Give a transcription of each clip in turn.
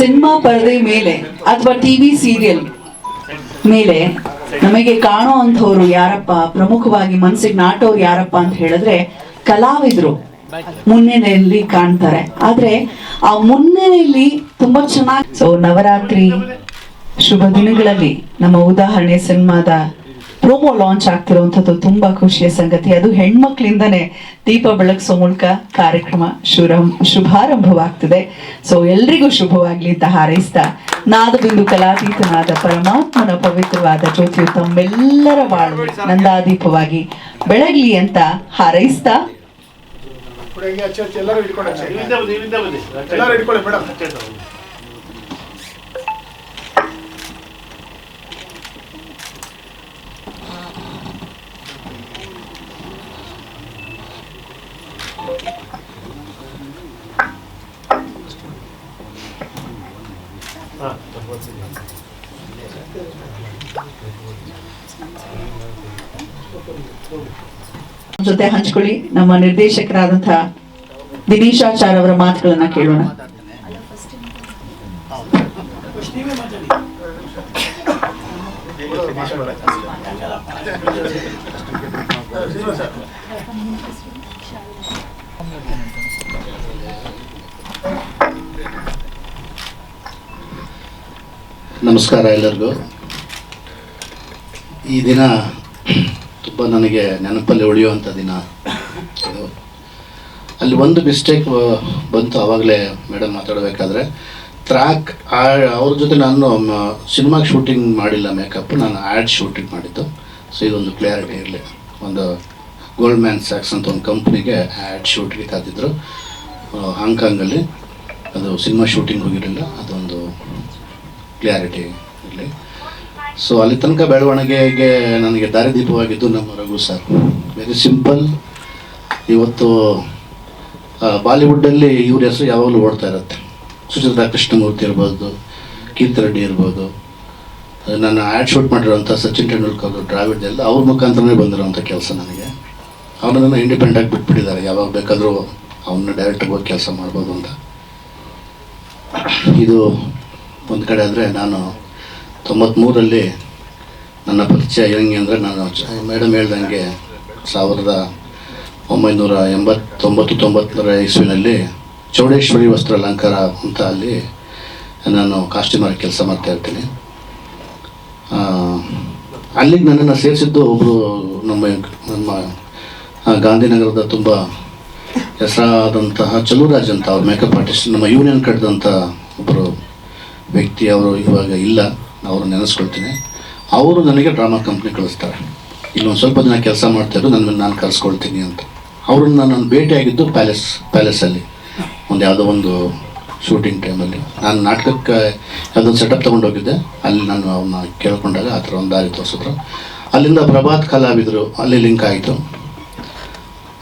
Cinema ಪರದೆ ಮೇಲೆ ಅಥವಾ ಟಿವಿ ಸೀರಿಯಲ್ ಮೇಲೆ ನಮಗೆ ಕಾಣೋ ಅಂಥವ್ರು ಯಾರಪ್ಪ, ಪ್ರಮುಖವಾಗಿ ಮನಸ್ಸಿಗೆ ನಾಟೋರು ಯಾರಪ್ಪ ಅಂತ ಹೇಳಿದ್ರೆ ಕಲಾವಿದರು ಮುನ್ನೆಲೆಯಲ್ಲಿ ಕಾಣ್ತಾರೆ. ಆದ್ರೆ ಆ ಮುನ್ನೆಲೆಯಲ್ಲಿ ತುಂಬಾ ಚೆನ್ನಾಗಿ ನವರಾತ್ರಿ ಶುಭ ದಿನಗಳಲ್ಲಿ ನಮ್ಮ ಉದಾಹರಣೆ ಸಿನಿಮಾದ ಪ್ರೋಮೋ ಲಾಂಚ್ ಆಗ್ತಿರುವಂಥದ್ದು ತುಂಬಾ ಖುಷಿಯ ಸಂಗತಿ. ಅದು ಹೆಣ್ಮಕ್ಳಿಂದನೇ ದೀಪ ಬೆಳಗಿಸೋ ಮೂಲಕ ಕಾರ್ಯಕ್ರಮ ಶುಭಾರಂಭವಾಗ್ತಿದೆ. ಸೊ ಎಲ್ರಿಗೂ ಶುಭವಾಗ್ಲಿ ಅಂತ ಹಾರೈಸ್ತಾ, ನಾದಬಿಂದು ಕಲಾತೀತನಾದ ಪರಮಾತ್ಮನ ಪವಿತ್ರವಾದ ಜ್ಯೋತಿಯು ತಮ್ಮೆಲ್ಲರ ಬಾಳು ನಂದಾದೀಪವಾಗಿ ಬೆಳಗ್ಲಿ ಅಂತ ಹಾರೈಸ್ತಾ, ಜೊತೆ ಹಂಚ್ಕೊಳ್ಳಿ. ನಮ್ಮ ನಿರ್ದೇಶಕರಾದಂತಹ ದಿನೇಶಾಚಾರ್ ಅವರ ಮಾತುಗಳನ್ನ ಕೇಳೋಣ. ನಮಸ್ಕಾರ ಎಲ್ಲರಿಗೂ. ಈ ದಿನ ತುಂಬ ನನಗೆ ನೆನಪಲ್ಲಿ ಉಳಿಯುವಂಥ ದಿನ ಇದು. ಅಲ್ಲಿ ಒಂದು ಮಿಸ್ಟೇಕ್ ಬಂತು ಆವಾಗಲೇ ಮೇಡಮ್ ಮಾತಾಡಬೇಕಾದ್ರೆ. ಟ್ರ್ಯಾಕ್ ಅವ್ರ ಜೊತೆ ನಾನು ಸಿನಿಮಾಗೆ ಶೂಟಿಂಗ್ ಮಾಡಿಲ್ಲ ಮೇಕಪ್, ನಾನು ಆ್ಯಡ್ ಶೂಟಿಂಗ್ ಮಾಡಿದ್ದು. ಸೊ ಇದೊಂದು ಕ್ಲಿಯರಿಟಿ ಇರಲಿ. ಒಂದು ಗೋಲ್ಡ್ಮ್ಯಾನ್ ಸ್ಯಾಕ್ಸ್ ಅಂತ ಒಂದು ಕಂಪ್ನಿಗೆ ಆ್ಯಡ್ ಶೂಟಿಂಗ್ ತಂದಿದ್ರು ಹಾಂಗ್ಕಾಂಗಲ್ಲಿ. ಅದು ಸಿನಿಮಾ ಶೂಟಿಂಗ್ ಹೋಗಿರಲಿಲ್ಲ, ಅದೊಂದು ಕ್ಲಿಯಾರಿಟಿ ಇರಲಿ. ಸೊ ಅಲ್ಲಿ ತನಕ ಬೆಳವಣಿಗೆಗೆ ನನಗೆ ದಾರಿದೀಪವಾಗಿದ್ದು ನಮ್ಮ ರಘು ಸರ್. Very simple. ಇವತ್ತು ಬಾಲಿವುಡ್ಡಲ್ಲಿ ಇವ್ರ ಹೆಸರು ಯಾವಾಗಲೂ ಓಡ್ತಾ ಇರುತ್ತೆ. ಸುಚಿತ್ರಾ ಕೃಷ್ಣಮೂರ್ತಿ ಇರ್ಬೋದು, ಕೀರ್ತಿ ರೆಡ್ಡಿ ಇರ್ಬೋದು, ನಾನು ಆ್ಯಡ್ ಶೂಟ್ ಮಾಡಿರೋಂಥ ಸಚಿನ್ ತೆಂಡೂಲ್ಕರ್, ಡ್ರಾವಿಡ್ ಎಲ್ಲ ಅವ್ರ ಮುಖಾಂತರನೇ ಬಂದಿರೋಂಥ ಕೆಲಸ ನನಗೆ. ಅವನನ್ನು ಇಂಡಿಪೆಂಡೆಂಟಾಗಿ ಬಿಟ್ಬಿಟ್ಟಿದ್ದಾರೆ, ಯಾವಾಗ ಬೇಕಾದರೂ ಅವನ್ನ ಡೈರೆಕ್ಟಾಗಿ ಹೋಗಿ ಕೆಲಸ ಮಾಡ್ಬೋದು ಅಂತ. ಇದು ಒಂದು ಕಡೆ ಆದರೆ, ನಾನು 93ರಲ್ಲಿ ನನ್ನ ಪರಿಚಯ ಹೆಂಗೆ ಅಂದರೆ, ನಾನು ಮೇಡಮ್ ಹೇಳ್ದಂಗೆ 1989 ಇಸ್ವಿನಲ್ಲಿ ಚೌಡೇಶ್ವರಿ ವಸ್ತ್ರ ಅಲಂಕಾರ ಅಂತ ಅಲ್ಲಿ ನಾನು ಕಾಸ್ಟ್ಯೂಮರ್ ಕೆಲಸ ಮಾಡ್ತಾಯಿರ್ತೀನಿ. ಅಲ್ಲಿಗೆ ನನ್ನನ್ನು ಸೇರಿಸಿದ್ದು ಒಬ್ಬರು ನಮ್ಮ ಗಾಂಧಿನಗರದ ತುಂಬ ಹೆಸರಾದಂತಹ ಚಲುರಾಜ್ ಅಂತ, ಅವ್ರ ಮೇಕಪ್ ಆರ್ಟಿಸ್ಟ್, ನಮ್ಮ ಯೂನಿಯನ್ ಕಟ್ಟಿದಂಥ ಒಬ್ಬರು ವ್ಯಕ್ತಿ. ಅವರು ಇವಾಗ ಇಲ್ಲ, ಅವರು ನೆನೆಸ್ಕೊಳ್ತೀನಿ. ಅವರು ನನಗೆ ಡ್ರಾಮಾ ಕಂಪ್ನಿ ಕಳಿಸ್ತಾರೆ. ಇಲ್ಲೊಂದು ಸ್ವಲ್ಪ ದಿನ ಕೆಲಸ ಮಾಡ್ತಾಯಿದ್ರು, ನಾನು ಕರೆಸ್ಕೊಳ್ತೀನಿ ಅಂತ. ಅವ್ರನ್ನ ನಾನು ಭೇಟಿಯಾಗಿದ್ದು ಪ್ಯಾಲೇಸಲ್ಲಿ ಯಾವುದೋ ಒಂದು ಶೂಟಿಂಗ್ ಟೈಮಲ್ಲಿ. ನಾನು ನಾಟಕಕ್ಕೆ ಯಾವುದೊಂದು ಸೆಟಪ್ ತೊಗೊಂಡೋಗಿದ್ದೆ. ಅಲ್ಲಿ ನಾನು ಅವ್ರನ್ನ ಕೇಳ್ಕೊಂಡಾಗ ಆ ಥರ ಒಂದು ದಾರಿ ತೋರಿಸಿದ್ರು. ಅಲ್ಲಿಂದ ಪ್ರಭಾತ್ ಕಲಾವಿದರು ಅಲ್ಲಿ ಲಿಂಕ್ ಆಯಿತು.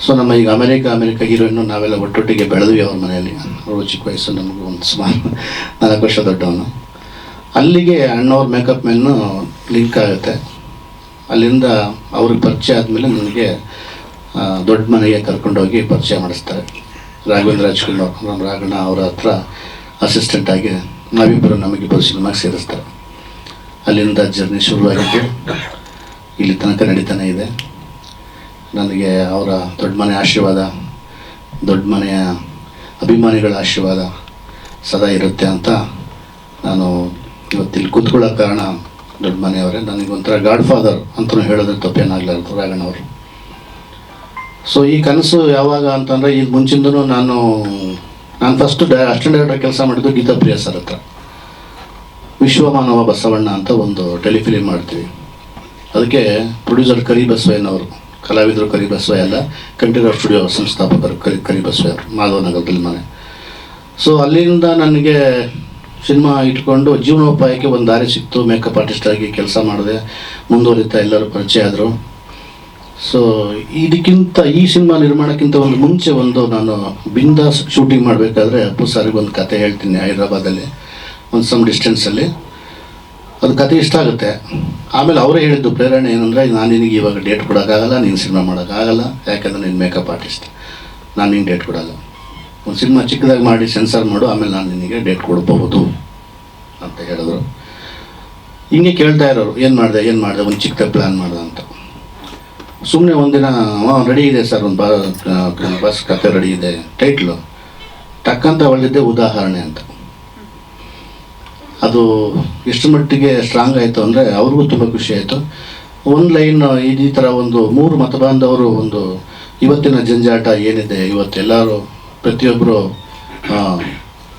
ಸೊ ನಮ್ಮ ಈಗ ಅಮೆರಿಕ ಹೀರೋಯಿನ್ನು ನಾವೆಲ್ಲ ಒಟ್ಟೊಟ್ಟಿಗೆ ಬೆಳೆದ್ವಿ ಅವ್ರ ಮನೆಯಲ್ಲಿ. ಅವರು ಚಿಕ್ಕ ವಯಸ್ಸು, ನಮಗೂ ಒಂದು ಸುಮಾರು 4 ವರ್ಷ ದೊಡ್ಡವನು. ಅಲ್ಲಿಗೆ ಅಣ್ಣವ್ರ ಮೇಕಪ್ ಮೆನ್ನು ಲಿಂಕ್ ಆಗುತ್ತೆ. ಅಲ್ಲಿಂದ ಅವ್ರಿಗೆ ಪರಿಚಯ ಆದಮೇಲೆ ನನಗೆ ದೊಡ್ಡ ಮನೆಗೆ ಕರ್ಕೊಂಡೋಗಿ ಪರಿಚಯ ಮಾಡಿಸ್ತಾರೆ. ರಾಘವೇಂದ್ರ ರಾಜ್ಕುಮಾರ್, ನಮ್ಮ ರಾಘಣ್ಣ ಅವರ ಹತ್ರ ಅಸಿಸ್ಟೆಂಟಾಗಿ ನಮಗಿಬ್ಬರು ಸಿನಿಮಾಗೆ ಸೇರಿಸ್ತಾರೆ. ಅಲ್ಲಿಂದ ಜರ್ನಿ ಶುರುವಾಗಿದ್ದು ಇಲ್ಲಿ ತನಕ ನಡೀತಾನೆ ಇದೆ. ನನಗೆ ಅವರ ದೊಡ್ಡ ಮನೆ ಆಶೀರ್ವಾದ, ದೊಡ್ಡ ಮನೆಯ ಅಭಿಮಾನಿಗಳ ಆಶೀರ್ವಾದ ಸದಾ ಇರುತ್ತೆ ಅಂತ ನಾನು ಇವತ್ತಿಲ್ಲಿ ಕೂತ್ಕೊಳ್ಳೋ ಕಾರಣ ದೊಡ್ಡ ಮನೆಯವರೇ. ನನಗೊಂಥರ ಗಾಡ್ ಫಾದರ್ ಅಂತಲೂ ಹೇಳಿದ್ರೆ ತಪ್ಪೇನಾಗಲಾರ್ದು ರಾಘಣ್ಣವರು. ಸೊ ಈ ಕನಸು ಯಾವಾಗ ಅಂತಂದರೆ, ಈಗ ಮುಂಚಿಂದನೂ ನಾನು ಫಸ್ಟು ಅಸಿಸ್ಟೆಂಟ್ ಡೈರೆಕ್ಟರ್ ಕೆಲಸ ಮಾಡಿದ್ದು ಗೀತಾಪ್ರಿಯ ಸರ್ ಹತ್ರ. ವಿಶ್ವಮಾನವ ಬಸವಣ್ಣ ಅಂತ ಒಂದು ಟೆಲಿಫಿಲಿಮ್ ಮಾಡ್ತೀವಿ. ಅದಕ್ಕೆ ಪ್ರೊಡ್ಯೂಸರ್ ಕರಿ ಬಸವಯ್ಯನವರು, ಕಲಾವಿದರು ಕರಿ ಬಸವಯ್ಯ ಅಲ್ಲ, ಕಂಠೀರವ ಸ್ಟುಡಿಯೋ ಸಂಸ್ಥಾಪಕರು ಕರಿ ಬಸವಯ್ಯ, ಮಾಧವನಗರದಲ್ಲಿ ಮನೆ. ಸೊ ಅಲ್ಲಿಂದ ನನಗೆ ಸಿನಿಮಾ ಇಟ್ಕೊಂಡು ಜೀವನೋಪಾಯಕ್ಕೆ ಒಂದು ದಾರಿ ಸಿಕ್ತು. ಮೇಕಪ್ ಆರ್ಟಿಸ್ಟಾಗಿ ಕೆಲಸ ಮಾಡಿದೆ, ಮುಂದುವರಿತಾ ಎಲ್ಲರೂ ಪರಿಚಯ ಆದರು. ಸೊ ಇದಕ್ಕಿಂತ, ಈ ಸಿನಿಮಾ ನಿರ್ಮಾಣಕ್ಕಿಂತ ಒಂದು ಮುಂಚೆ ನಾನು ಬಿಂದಾಸ್ ಶೂಟಿಂಗ್ ಮಾಡಬೇಕಾದ್ರೆ ಅಪ್ಪು ಸಾರಿಗೆ ಒಂದು ಕತೆ ಹೇಳ್ತೀನಿ. ಹೈದ್ರಾಬಾದಲ್ಲಿ ಒಂದು ಸಮ್ ಡಿಸ್ಟೆನ್ಸಲ್ಲಿ ಅದು ಕತೆ ಇಷ್ಟ ಆಗುತ್ತೆ. ಆಮೇಲೆ ಅವರೇ ಹೇಳಿದ್ದು ಪ್ರೇರಣೆ ಏನಂದರೆ, ನಾನು ನಿನಗೆ ಇವಾಗ ಡೇಟ್ ಕೊಡೋಕ್ಕಾಗಲ್ಲ, ನೀನು ಸಿನಿಮಾ ಮಾಡೋಕ್ಕಾಗಲ್ಲ, ಯಾಕೆಂದರೆ ನೀನು ಮೇಕಪ್ ಆರ್ಟಿಸ್ಟ್, ನಾನು ನಿಂಗೆ ಡೇಟ್ ಕೊಡೋಲ್ಲ. ಒಂದು ಸಿನಿಮಾ ಚಿಕ್ಕದಾಗಿ ಮಾಡಿ ಸೆನ್ಸರ್ ಮಾಡು, ಆಮೇಲೆ ನಾನು ನಿನಗೆ ಡೇಟ್ ಕೊಡ್ಬೋದು ಅಂತ ಹೇಳಿದ್ರು. ಹಿಂಗೆ ಕೇಳ್ತಾ ಇರೋರು, ಏನು ಮಾಡಿದೆ ಒಂದು ಚಿಕ್ಕ ಪ್ಲ್ಯಾನ್ ಮಾಡ್ದೆ ಅಂತ. ಸುಮ್ಮನೆ ಒಂದಿನ ರೆಡಿ ಇದೆ ಸರ್, ಒಂದು ಬಸ್ ಕತೆ ರೆಡಿ ಇದೆ, ಟೈಟ್ಲು ಟಕ್ಕಂತ ಹೊಳೆದಿದ್ದೆ ಉದಾಹರಣೆ ಅಂತ. ಅದು ಎಷ್ಟು ಮಟ್ಟಿಗೆ ಸ್ಟ್ರಾಂಗ್ ಆಯಿತು ಅಂದರೆ ಅವ್ರಿಗೂ ತುಂಬ ಖುಷಿ ಆಯಿತು. ಒಂದು ಲೈನ್ ಈ ಥರ ಒಂದು 3 ಮತಬಾಂಧವರು ಒಂದು ಇವತ್ತಿನ ಜಂಜಾಟ ಏನಿದೆ, ಇವತ್ತೆಲ್ಲರೂ ಪ್ರತಿಯೊಬ್ಬರು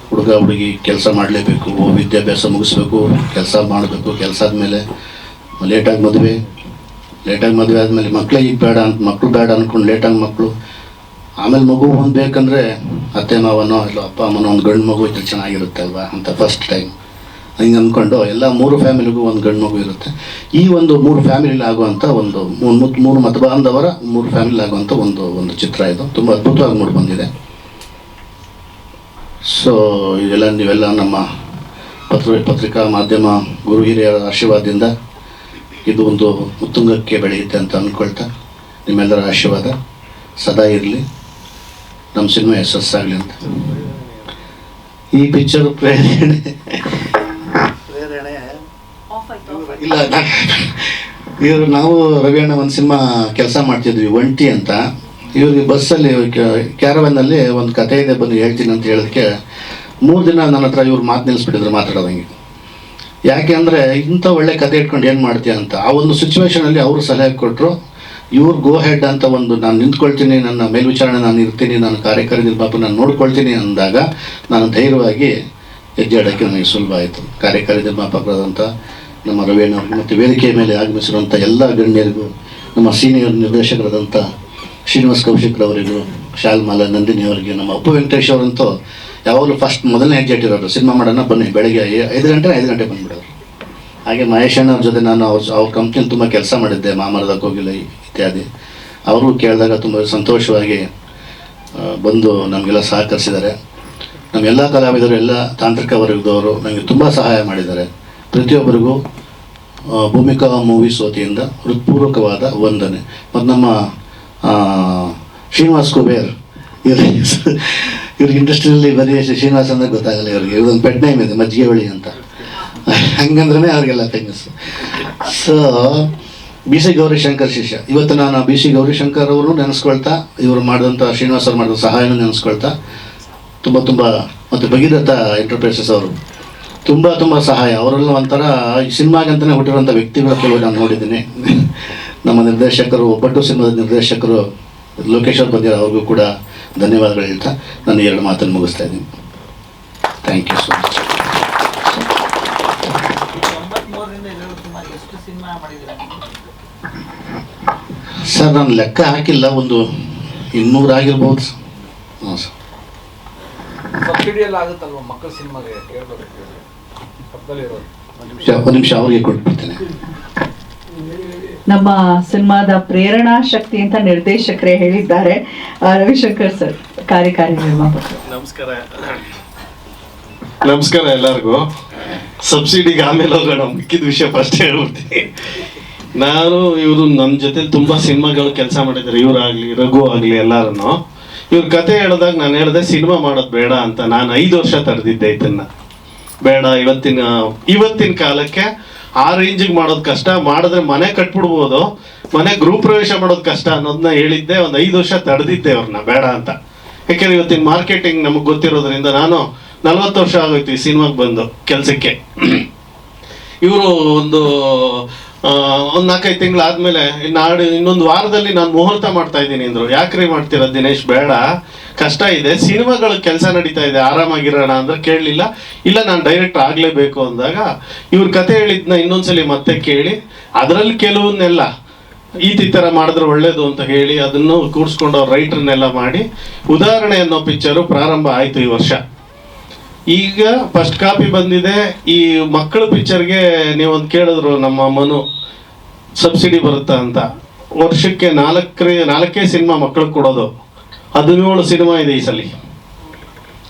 ಹುಡುಗ ಹುಡುಗಿ ಕೆಲಸ ಮಾಡಲೇಬೇಕು, ವಿದ್ಯಾಭ್ಯಾಸ ಮುಗಿಸ್ಬೇಕು, ಕೆಲಸ ಮಾಡಬೇಕು, ಕೆಲಸ ಆದಮೇಲೆ ಲೇಟಾಗಿ ಮದುವೆ ಆದಮೇಲೆ ಮಕ್ಕಳೇ ಈಗ ಬೇಡ ಅಂತ ಮಕ್ಕಳು ಬೇಡ ಅಂದ್ಕೊಂಡು ಲೇಟಾಗಿ ಮಕ್ಕಳು, ಆಮೇಲೆ ಮಗು ಒಂದು ಬೇಕಂದರೆ ಅತ್ತೆ ಮಾವನೋ ಇಲ್ಲ ಅಪ್ಪ ಅಮ್ಮನೋ ಒಂದು ಗಂಡು ಮಗು ಇದ್ರೆ ಚೆನ್ನಾಗಿರುತ್ತೆ ಅಲ್ವಾ ಅಂತ ಫಸ್ಟ್ ಟೈಮ್ ಹಿಂಗೆ ಅಂದ್ಕೊಂಡು ಎಲ್ಲ 3 ಫ್ಯಾಮಿಲಿಗೂ ಒಂದು ಗಂಡು ಮಗು ಇರುತ್ತೆ. ಈ ಒಂದು 3 ಫ್ಯಾಮಿಲಿಲಿ ಆಗುವಂಥ ಒಂದು 3 ಮತಬಾಂಧವರ 3 ಫ್ಯಾಮಿಲಿ ಆಗುವಂಥ ಒಂದು ಚಿತ್ರ ಇದು. ತುಂಬ ಅದ್ಭುತವಾಗಿ ಮೂಡಿ ಬಂದಿದೆ. ಸೊ ನೀವೆಲ್ಲ ನಮ್ಮ ಪತ್ರಿಕಾ ಮಾಧ್ಯಮ ಗುರು ಹಿರಿಯರ ಆಶೀರ್ವಾದದಿಂದ ಇದು ಒಂದು ಉತ್ತುಂಗಕ್ಕೆ ಬೆಳೆಯುತ್ತೆ ಅಂತ ಅಂದ್ಕೊಳ್ತಾ, ನಿಮ್ಮೆಲ್ಲರ ಆಶೀರ್ವಾದ ಸದಾ ಇರಲಿ, ನಮ್ಮ ಸಿನಿಮಾ ಯಶಸ್ಸಾಗಲಿ ಅಂತ. ಈ ಪಿಕ್ಚರ್ ಪ್ರೇರಣೆ ಇಲ್ಲ, ಇವರು ನಾವು ರವಿ ಅಣ್ಣ ಒಂದು ಸಿನಿಮಾ ಕೆಲಸ ಮಾಡ್ತಿದ್ವಿ, ಒಂಟಿ ಅಂತ. ಇವ್ರಿಗೆ ಬಸ್ಸಲ್ಲಿ ಕ್ಯಾರವನ್ನಲ್ಲಿ ಒಂದು ಕತೆ ಇದೆ ಬಂದು ಹೇಳ್ತೀನಿ ಅಂತ ಹೇಳೋದಕ್ಕೆ 3 ದಿನ ನನ್ನ ಹತ್ರ ಇವ್ರು ಮಾತು ನಿಲ್ಲಿಸ್ಬಿಟ್ಟಿದ್ರು ಮಾತಾಡೋದಂಗೆ. ಯಾಕೆ ಅಂದರೆ ಇಂಥ ಒಳ್ಳೆ ಕತೆ ಇಟ್ಕೊಂಡು ಏನು ಮಾಡ್ತೀಯ ಅಂತ. ಆ ಒಂದು ಸಿಚುವೇಷನಲ್ಲಿ ಅವರು ಸಲಹೆ ಕೊಟ್ಟರು, ಇವ್ರು ಗೋ ಹೆಡ್ ಅಂತ ಒಂದು ನಾನು ನಿಂತ್ಕೊಳ್ತೀನಿ, ನನ್ನ ಮೇಲ್ವಿಚಾರಣೆ ನಾನು ಇರ್ತೀನಿ, ನಾನು ಕಾರ್ಯಕಾರಿ ನಿರ್ಮಾಪಕ ನಾನು ನೋಡ್ಕೊಳ್ತೀನಿ ಅಂದಾಗ ನಾನು ಧೈರ್ಯವಾಗಿ ಹೆಜ್ಜೆ ಇಡೋಕ್ಕೆ ನನಗೆ ಸುಲಭ ಆಯಿತು. ಕಾರ್ಯಕಾರಿ ನಿರ್ಮಾಪಕರಾದಂಥ ನಮ್ಮ ರವಿಯಣ್ಣವ್ರಿಗೆ ಮತ್ತು ವೇದಿಕೆಯ ಮೇಲೆ ಆಗಮಿಸಿರುವಂಥ ಎಲ್ಲ ಗಣ್ಯರಿಗೂ, ನಮ್ಮ ಸೀನಿಯರ್ ನಿರ್ದೇಶಕರಾದಂಥ ಶ್ರೀನಿವಾಸ್ ಕೌಶಿಕ್ರವರಿಗೂ, ಶಾಲ್ಮಾಲ ನಂದಿನಿ ಅವರಿಗೆ, ನಮ್ಮ ಉಪ ವೆಂಕಟೇಶ್ ಅವರಂತೂ ಯಾವಾಗಲೂ ಮೊದಲನೇ ಹೆಜ್ಜೆ ಇಟ್ಟಿರೋರು, ಸಿನಿಮಾ ಮಾಡೋಣ ಬನ್ನಿ, ಬೆಳಗ್ಗೆ 5 ಗಂಟೆ ಬಂದುಬಿಡೋರು. ಹಾಗೆ ಮಹೇಶ್ ಅಣ್ಣವ್ರ ಜೊತೆ ನಾನು ಅವ್ರ ಕಂಪ್ನಿಯಲ್ಲಿ ತುಂಬ ಕೆಲಸ ಮಾಡಿದ್ದೆ, ಮಾಮರದ ಕೋಗಿಲ ಇತ್ಯಾದಿ. ಅವರು ಕೇಳಿದಾಗ ತುಂಬ ಸಂತೋಷವಾಗಿ ಬಂದು ನಮಗೆಲ್ಲ ಸಹಕರಿಸಿದ್ದಾರೆ. ನಮ್ಮೆಲ್ಲ ಕಲಾವಿದರು, ಎಲ್ಲ ತಾಂತ್ರಿಕ ವರ್ಗದವರು ನನಗೆ ತುಂಬ ಸಹಾಯ ಮಾಡಿದ್ದಾರೆ. ಪ್ರತಿಯೊಬ್ಬರಿಗೂ ಭೂಮಿಕಾ ಮೂವೀಸ್ ವತಿಯಿಂದ ಹೃತ್ಪೂರ್ವಕವಾದ ವಂದನೆ. ಮತ್ತು ನಮ್ಮ ಶ್ರೀನಿವಾಸ್ ಕುಬೇರ್, ಇವ್ರಿಗೆ ಇಂಡಸ್ಟ್ರಿಯಲ್ಲಿ ಬರೀ ಶ್ರೀನಿವಾಸ್ ಅಂದರೆ ಗೊತ್ತಾಗಲ್ಲ ಇವ್ರಿಗೆ. ಇವ್ರೊಂದು ಪೆಟ್ ನೇಮ್ ಇದೆ, ಮಜ್ಜಿಗೆ ಹೊಳಿ ಅಂತ, ಹಂಗಂದ್ರೆ ಅವ್ರಿಗೆಲ್ಲ ಫೇಮಸ್. ಸೊ BC ಗೌರಿಶಂಕರ್ ಶಿಷ್ಯ. ಇವತ್ತು ನಾನು BC ಗೌರಿಶಂಕರ್ ಅವರು ನೆನೆಸ್ಕೊಳ್ತಾ, ಇವರು ಮಾಡಿದಂಥ ಶ್ರೀನಿವಾಸ್ ಅವ್ರು ಮಾಡಿದ ಸಹಾಯನೂ ನೆನೆಸ್ಕೊಳ್ತಾ, ತುಂಬ ಮತ್ತು ಭಗೀರಥ ಎಂಟರ್ಪ್ರೈಸಸ್ ಅವರು ತುಂಬ ಸಹಾಯ. ಅವರೆಲ್ಲ ಒಂಥರ ಈ ಸಿನಿಮಾಗಂತಲೇ ಹುಟ್ಟಿರುವಂಥ ವ್ಯಕ್ತಿಗಳ ಕೆಲವು ನಾನು ನೋಡಿದ್ದೀನಿ. ನಮ್ಮ ನಿರ್ದೇಶಕರು, ಒಬ್ಬಟ್ಟು ಸಿನಿಮಾದ ನಿರ್ದೇಶಕರು ಲೋಕೇಶ್ ಅವ್ರು ಬಂದಿರೋ, ಅವ್ರಿಗೂ ಕೂಡ ಧನ್ಯವಾದಗಳು ಹೇಳ್ತಾ ನಾನು 2 ಮಾತನ್ನು ಮುಗಿಸ್ತಾ ಇದ್ದೀನಿ. Thank you so much. Sir ನಾನು ಲೆಕ್ಕ ಹಾಕಿಲ್ಲ, ಒಂದು 200 ಆಗಿರ್ಬೋದು. ಹಾಂ ಸರ್. ಒಂದು ನಿಮಿಷ ಅವ್ರಿಗೆ ಕೊಟ್ಬಿಡ್ತೇನೆ. ನಮ್ಮ ಸಿನಿಮಾದ ಪ್ರೇರಣಾ ಶಕ್ತಿ ಅಂತ ನಿರ್ದೇಶಕರೇ ಹೇಳಿದ್ದಾರೆ. ರವಿಶಂಕರ್ ಸರ್, ಕಾರ್ಯಕಾರಿ ನಿರ್ಮಾಪಕರು. ನಮಸ್ಕಾರ ಎಲ್ಲರಿಗೂ. ಸಬ್ಸಿಡಿಗೆ ಆಮೇಲೆ ಹೋಗೋಣ, ಮಿಕ್ಕಿದ ವಿಷಯ ಫಸ್ಟ್ ಹೇಳ್ಬಿಡ್ತೀನಿ. ನಾನು ಇವರು ನನ್ನ ಜೊತೆಲಿ ತುಂಬ ಸಿನಿಮಾಗಳು ಕೆಲಸ ಮಾಡಿದ್ದಾರೆ, ಇವರಾಗಲಿ ರಘು ಆಗಲಿ ಎಲ್ಲರೂ. ಇವ್ರ ಕತೆ ಹೇಳಿದಾಗ ನಾನು ಹೇಳಿದೆ ಸಿನಿಮಾ ಮಾಡೋದು ಬೇಡ ಅಂತ. ನಾನು 5 ವರ್ಷ ತಡೆದಿದ್ದೆ ಇದನ್ನು, ಬೇಡ ಇವತ್ತಿನ ಕಾಲಕ್ಕೆ ಆ ರೇಂಜಿಗೆ ಮಾಡೋದು ಕಷ್ಟ, ಮಾಡಿದ್ರೆ ಮನೆ ಕಟ್ಬಿಡ್ಬೋದು, ಮನೆ ಗೃಹ ಪ್ರವೇಶ ಮಾಡೋದು ಕಷ್ಟ ಅನ್ನೋದನ್ನ ಹೇಳಿದ್ದೆ. ಒಂದು 5 ವರ್ಷ ತಡೆದಿದ್ದೆ ಅವ್ರನ್ನ ಬೇಡ ಅಂತ. ಯಾಕೆಂದ್ರೆ ಇವತ್ತಿನ ಮಾರ್ಕೆಟಿಂಗ್ ನಮಗೆ ಗೊತ್ತಿರೋದ್ರಿಂದ. ನಾನು 40 ವರ್ಷ ಆಗೋಯ್ತು ಈ ಸಿನಿಮಾಗೆ ಬಂದು ಕೆಲಸಕ್ಕೆ. ಇವರು ಒಂದು 4-5 ತಿಂಗಳಾದ್ಮೇಲೆ ಇನ್ನೊಂದು ವಾರದಲ್ಲಿ ನಾನು ಮುಹೂರ್ತ ಮಾಡ್ತಾ ಇದ್ದೀನಿ ಅಂದರು. ಯಾಕ್ರಿ ಮಾಡ್ತೀರ ದಿನೇಶ್, ಬೇಡ ಕಷ್ಟ ಇದೆ, ಸಿನಿಮಾಗಳು ಕೆಲಸ ನಡೀತಾ ಇದೆ, ಆರಾಮಾಗಿರೋಣ ಅಂದ್ರೆ ಕೇಳಲಿಲ್ಲ. ಇಲ್ಲ ನಾನು ಡೈರೆಕ್ಟರ್ ಆಗಲೇಬೇಕು ಅಂದಾಗ ಇವ್ರ ಕತೆ ಹೇಳಿದ್ನ ಇನ್ನೊಂದ್ಸಲಿ ಮತ್ತೆ ಕೇಳಿ, ಅದರಲ್ಲಿ ಕೆಲವನ್ನೆಲ್ಲ ಈ ಥರ ಮಾಡಿದ್ರೆ ಒಳ್ಳೇದು ಅಂತ ಹೇಳಿ ಅದನ್ನು ಕೂಡಿಸ್ಕೊಂಡು ಅವ್ರ ರೈಟರ್ನೆಲ್ಲ ಮಾಡಿ ಉದಾಹರಣೆ ಅನ್ನೋ ಪಿಕ್ಚರು ಪ್ರಾರಂಭ ಆಯಿತು ಈ ವರ್ಷ. ಈಗ ಫಸ್ಟ್ ಕಾಪಿ ಬಂದಿದೆ. ಈ ಮಕ್ಕಳ ಪಿಕ್ಚರ್ಗೆ ನೀವೊಂದು ಕೇಳಿದ್ರು, ನಮ್ಮ ಮನು ಸಬ್ಸಿಡಿ ಬರುತ್ತಾ ಅಂತ. ವರ್ಷಕ್ಕೆ 4 ಸಿನಿಮಾ ಮಕ್ಕಳಿಗೆ ಕೊಡೋದು. 17 ಸಿನಿಮಾ ಇದೆ ಈ ಸಲ,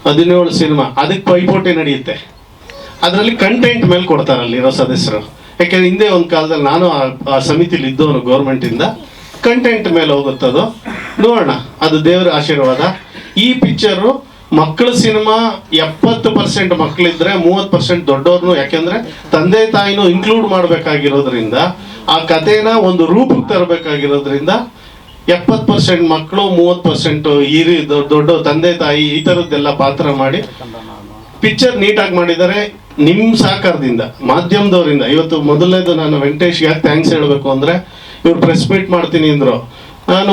17 ಸಿನಿಮಾ. ಅದಕ್ಕೆ ಪೈಪೋಟಿ ನಡೆಯುತ್ತೆ. ಅದರಲ್ಲಿ ಕಂಟೆಂಟ್ ಮೇಲೆ ಕೊಡ್ತಾರೆ ಅಲ್ಲಿರೋ ಸದಸ್ಯರು. ಯಾಕೆಂದ್ರೆ ಹಿಂದೆ ಒಂದು ಕಾಲದಲ್ಲಿ ನಾನು ಆ ಸಮಿತಿಲಿ ಇದ್ದವನು, ಗೌರ್ಮೆಂಟಿಂದ. ಕಂಟೆಂಟ್ ಮೇಲೆ ಹೋಗುತ್ತದು, ನೋಡೋಣ, ಅದು ದೇವರ ಆಶೀರ್ವಾದ. ಈ ಪಿಕ್ಚರು ಮಕ್ಕಳ ಸಿನಿಮಾ 70% ಮಕ್ಕಳಿದ್ರೆ 30% ದೊಡ್ಡವ್ರನ್ನು, ಯಾಕೆಂದ್ರೆ ತಂದೆ ತಾಯಿನೂ ಇನ್ಕ್ಲೂಡ್ ಮಾಡಬೇಕಾಗಿರೋದ್ರಿಂದ, ಆ ಕಥೆನ ಒಂದು ರೂಪಕ್ಕೆ ತರಬೇಕಾಗಿರೋದ್ರಿಂದ 70% ಮಕ್ಕಳು, 30% ಹಿರಿ ದೊಡ್ಡ ತಂದೆ ತಾಯಿ ಈ ಥರದ್ದೆಲ್ಲ ಪಾತ್ರ ಮಾಡಿ ಪಿಕ್ಚರ್ ನೀಟಾಗಿ ಮಾಡಿದ್ದಾರೆ. ನಿಮ್ಮ ಸಹಕಾರದಿಂದ, ಮಾಧ್ಯಮದವರಿಂದ. ಇವತ್ತು ಮೊದಲನೇದು ನಾನು ವೆಂಕಟೇಶ್ಗೆ ಯಾಕೆ ಥ್ಯಾಂಕ್ಸ್ ಹೇಳಬೇಕು ಅಂದರೆ, ಇವ್ರು ಪ್ರೆಸ್ ಮೀಟ್ ಮಾಡ್ತೀನಿ ಅಂದರು. ನಾನು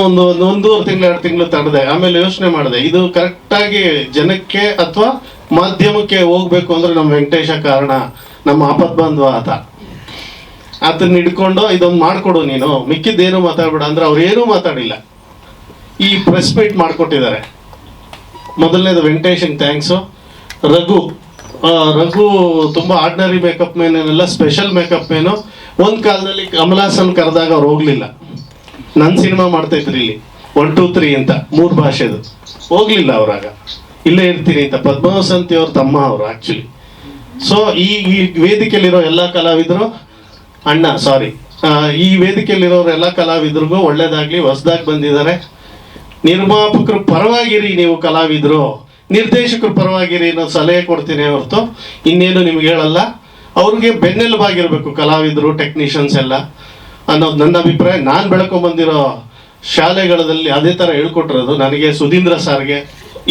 ಒಂದೂವರೆ ತಿಂಗಳು 2 ತಿಂಗಳು ತಡೆದೆ. ಆಮೇಲೆ ಯೋಚನೆ ಮಾಡಿದೆ, ಇದು ಕರೆಕ್ಟಾಗಿ ಜನಕ್ಕೆ ಅಥವಾ ಮಾಧ್ಯಮಕ್ಕೆ ಹೋಗ್ಬೇಕು ಅಂದರೆ ನಮ್ಮ ವೆಂಕಟೇಶ ಕಾರಣ, ನಮ್ಮ ಆಪತ್ ಬಂಧುವ ಆತನ ಹಿಡ್ಕೊಂಡು ಇದೊಂದು ಮಾಡಿಕೊಡು ನೀನು, ಮಿಕ್ಕಿದ್ದೇನು ಮಾತಾಡ್ಬೇಡ ಅಂದ್ರೆ ಅವ್ರು ಏನೂ ಮಾತಾಡಿಲ್ಲ. ಈ ಪ್ರೆಸ್ ಮೀಟ್ ಮಾಡಿಕೊಟ್ಟಿದ್ದಾರೆ. ಮೊದಲನೇದು ವೆಂಕಟೇಶಂಗೆ ಥ್ಯಾಂಕ್ಸು. ರಘು ತುಂಬ ಆರ್ಡಿನರಿ ಮೇಕಪ್ ಮ್ಯಾನ್ ಏನೆಲ್ಲ, ಸ್ಪೆಷಲ್ ಮೇಕಪ್ ಮ್ಯಾನು. ಒಂದು ಕಾಲದಲ್ಲಿ ಕಮಲ್ ಹಾಸನ್ ಕರೆದಾಗ ಅವ್ರು ಹೋಗ್ಲಿಲ್ಲ. ನನ್ನ ಸಿನಿಮಾ ಮಾಡ್ತಾ ಇದ್ರಿ ಇಲ್ಲಿ 1, 2, 3 ಅಂತ 3 ಭಾಷೆದು, ಹೋಗ್ಲಿಲ್ಲ ಅವರಾಗ. ಇಲ್ಲೇ ಇರ್ತೀನಿ ಅಂತ. ಪದ್ಮವಸಂತಿ ಅವ್ರ ತಮ್ಮ ಅವರು ಆ್ಯಕ್ಚುಲಿ. ಸೊ ಈ ವೇದಿಕೆಯಲ್ಲಿರೋ ಎಲ್ಲ ಕಲಾವಿದರು ಈ ವೇದಿಕೆಯಲ್ಲಿರೋರು ಎಲ್ಲ ಕಲಾವಿದರಿಗೂ ಒಳ್ಳೇದಾಗ್ಲಿ. ಹೊಸದಾಗಿ ಬಂದಿದ್ದಾರೆ. ನಿರ್ಮಾಪಕರ ಪರವಾಗಿರಿ ನೀವು ಕಲಾವಿದರು, ನಿರ್ದೇಶಕರ ಪರವಾಗಿರಿ ಅನ್ನೋ ಸಲಹೆ ಕೊಡ್ತೀನಿ ಹೊರತು ಇನ್ನೇನು ನಿಮ್ಗೆ ಹೇಳಲ್ಲ. ಅವ್ರಿಗೆ ಬೆನ್ನೆಲುಬಾಗಿರ್ಬೇಕು ಕಲಾವಿದರು, ಟೆಕ್ನಿಷಿಯನ್ಸ್ ಎಲ್ಲ ಅನ್ನೋದು ನನ್ನ ಅಭಿಪ್ರಾಯ. ನಾನು ಬೆಳ್ಕೊಂಬಂದಿರೋ ಶಾಲೆಗಳಲ್ಲಿ ಅದೇ ಥರ ಹೇಳ್ಕೊಟ್ಟಿರೋದು ನನಗೆ, ಸುಧೀಂದ್ರ ಸಾರ್ಗೆ,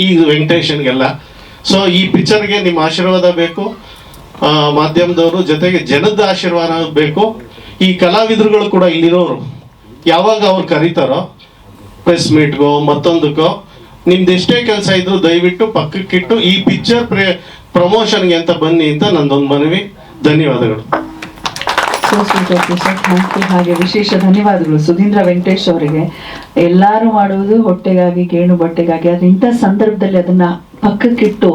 ಈ ವೆಂಕಟೇಶನ್ಗೆಲ್ಲ. ಸೊ ಈ ಪಿಕ್ಚರ್ಗೆ ನಿಮ್ಮ ಆಶೀರ್ವಾದ ಬೇಕು, ಮಾಧ್ಯಮದವರು, ಜೊತೆಗೆ ಜನದ ಆಶೀರ್ವಾದ ಬೇಕು. ಈ ಕಲಾವಿದರುಗಳು ಕೂಡ ಇಲ್ಲಿರೋರು ಯಾವಾಗ ಅವ್ರು ಕರೀತಾರೋ ಪ್ರೆಸ್ ಮೀಟ್ಗೋ ಮತ್ತೊಂದಕ್ಕೋ, ನಿಮ್ದು ಎಷ್ಟೇ ಕೆಲಸ ಇದ್ರು ದಯವಿಟ್ಟು ಪಕ್ಕಕ್ಕಿಟ್ಟು ಈ ಪಿಕ್ಚರ್ ಪ್ರಮೋಷನ್ಗೆ ಅಂತ ಬನ್ನಿ ಅಂತ ನಂದೊಂದು ಮನವಿ. ಧನ್ಯವಾದಗಳು. ಹಾಗೆ ವಿಶೇಷ ಧನ್ಯವಾದಗಳು ಸುಧೀಂದ್ರ ವೆಂಕಟೇಶ್ ಅವರಿಗೆ. ಎಲ್ಲರೂ ಮಾಡುವುದು ಹೊಟ್ಟೆಗಾಗಿ, ಗೇಣು ಬಟ್ಟೆಗಾಗಿ. ಅದು ಇಂಥ ಸಂದರ್ಭದಲ್ಲಿ ಅದನ್ನ ಪಕ್ಕಕ್ಕಿಟ್ಟು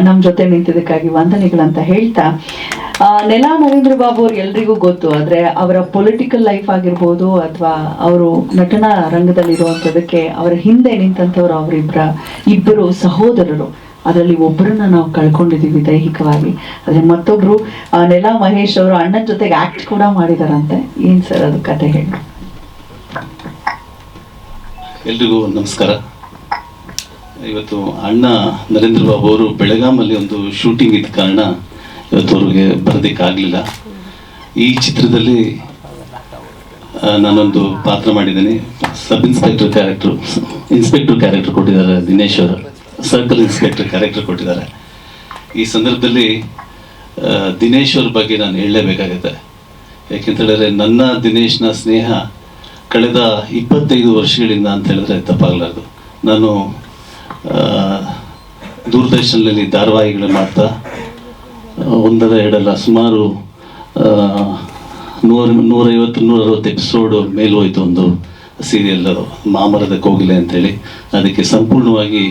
ನಮ್ಮ ಜೊತೆ ನಿಂತಿದ್ದಕ್ಕಾಗಿ ವಂದನೆಗಳಂತ ಹೇಳ್ತಾ, ನೆಲಾ ನರೇಂದ್ರ ಬಾಬು ಅವ್ರು ಎಲ್ರಿಗೂ ಗೊತ್ತು. ಆದರೆ ಅವರ ಪೊಲಿಟಿಕಲ್ ಲೈಫ್ ಆಗಿರ್ಬೋದು ಅಥವಾ ಅವರು ನಟನಾ ರಂಗದಲ್ಲಿರುವಂಥದ್ದಕ್ಕೆ ಅವರ ಹಿಂದೆ ನಿಂತಂಥವ್ರು ಇಬ್ಬರು ಸಹೋದರರು. ಅದರಲ್ಲಿ ಒಬ್ಬರನ್ನ ನಾವು ಕಳ್ಕೊಂಡಿದ್ದೀವಿ ದೈಹಿಕವಾಗಿ. ಆದರೆ ಮತ್ತೊಬ್ರು ನೆಲಾ ಮಹೇಶ್ ಅವರು ಅಣ್ಣನ ಜೊತೆಗೆ ಆಕ್ಟ್ ಕೂಡ ಮಾಡಿದಾರಂತೆ. ಏನ್ ಸರ್ ಅದು ಕತೆ ಹೇಳಿ. ಎಲ್ರಿಗೂ ನಮಸ್ಕಾರ. ಇವತ್ತು ಅಣ್ಣ ನರೇಂದ್ರ ಬಾಬು ಅವರು ಬೆಳಗಾಮಲ್ಲಿ ಒಂದು ಶೂಟಿಂಗ್ ಇದ್ದ ಕಾರಣ ಇವತ್ತು ಅವ್ರಿಗೆ ಬರೋದಕ್ಕಾಗಲಿಲ್ಲ. ಈ ಚಿತ್ರದಲ್ಲಿ ನಾನೊಂದು ಪಾತ್ರ ಮಾಡಿದ್ದೀನಿ. ಇನ್ಸ್ಪೆಕ್ಟರ್ ಕ್ಯಾರೆಕ್ಟರ್ ಕೊಟ್ಟಿದ್ದಾರೆ ದಿನೇಶ್ ಅವರು. ಸರ್ಕಲ್ ಇನ್ಸ್ಪೆಕ್ಟರ್ ಕ್ಯಾರೆಕ್ಟರ್ ಕೊಟ್ಟಿದ್ದಾರೆ. ಈ ಸಂದರ್ಭದಲ್ಲಿ ದಿನೇಶ್ ಅವ್ರ ಬಗ್ಗೆ ನಾನು ಹೇಳಲೇಬೇಕಾಗುತ್ತೆ. ಯಾಕೆಂತೇಳಿದ್ರೆ ನನ್ನ ದಿನೇಶ್ನ ಸ್ನೇಹ ಕಳೆದ 25 ವರ್ಷಗಳಿಂದ ಅಂತ ಹೇಳಿದ್ರೆ ತಪ್ಪಾಗಲಾರ್ದು. ನಾನು ದೂರದರ್ಶನದಲ್ಲಿ ಧಾರಾವಾಹಿಗಳು ಮಾಡ್ತಾ 1-2 ಸುಮಾರು 150-160 ಎಪಿಸೋಡು ಮೇಲೆ ಹೋಯ್ತು. ಒಂದು ಸೀರಿಯಲ್ ಮಾಮರದ ಕೋಗಿಲೆ ಅಂತೇಳಿ, ಅದಕ್ಕೆ ಸಂಪೂರ್ಣವಾಗಿ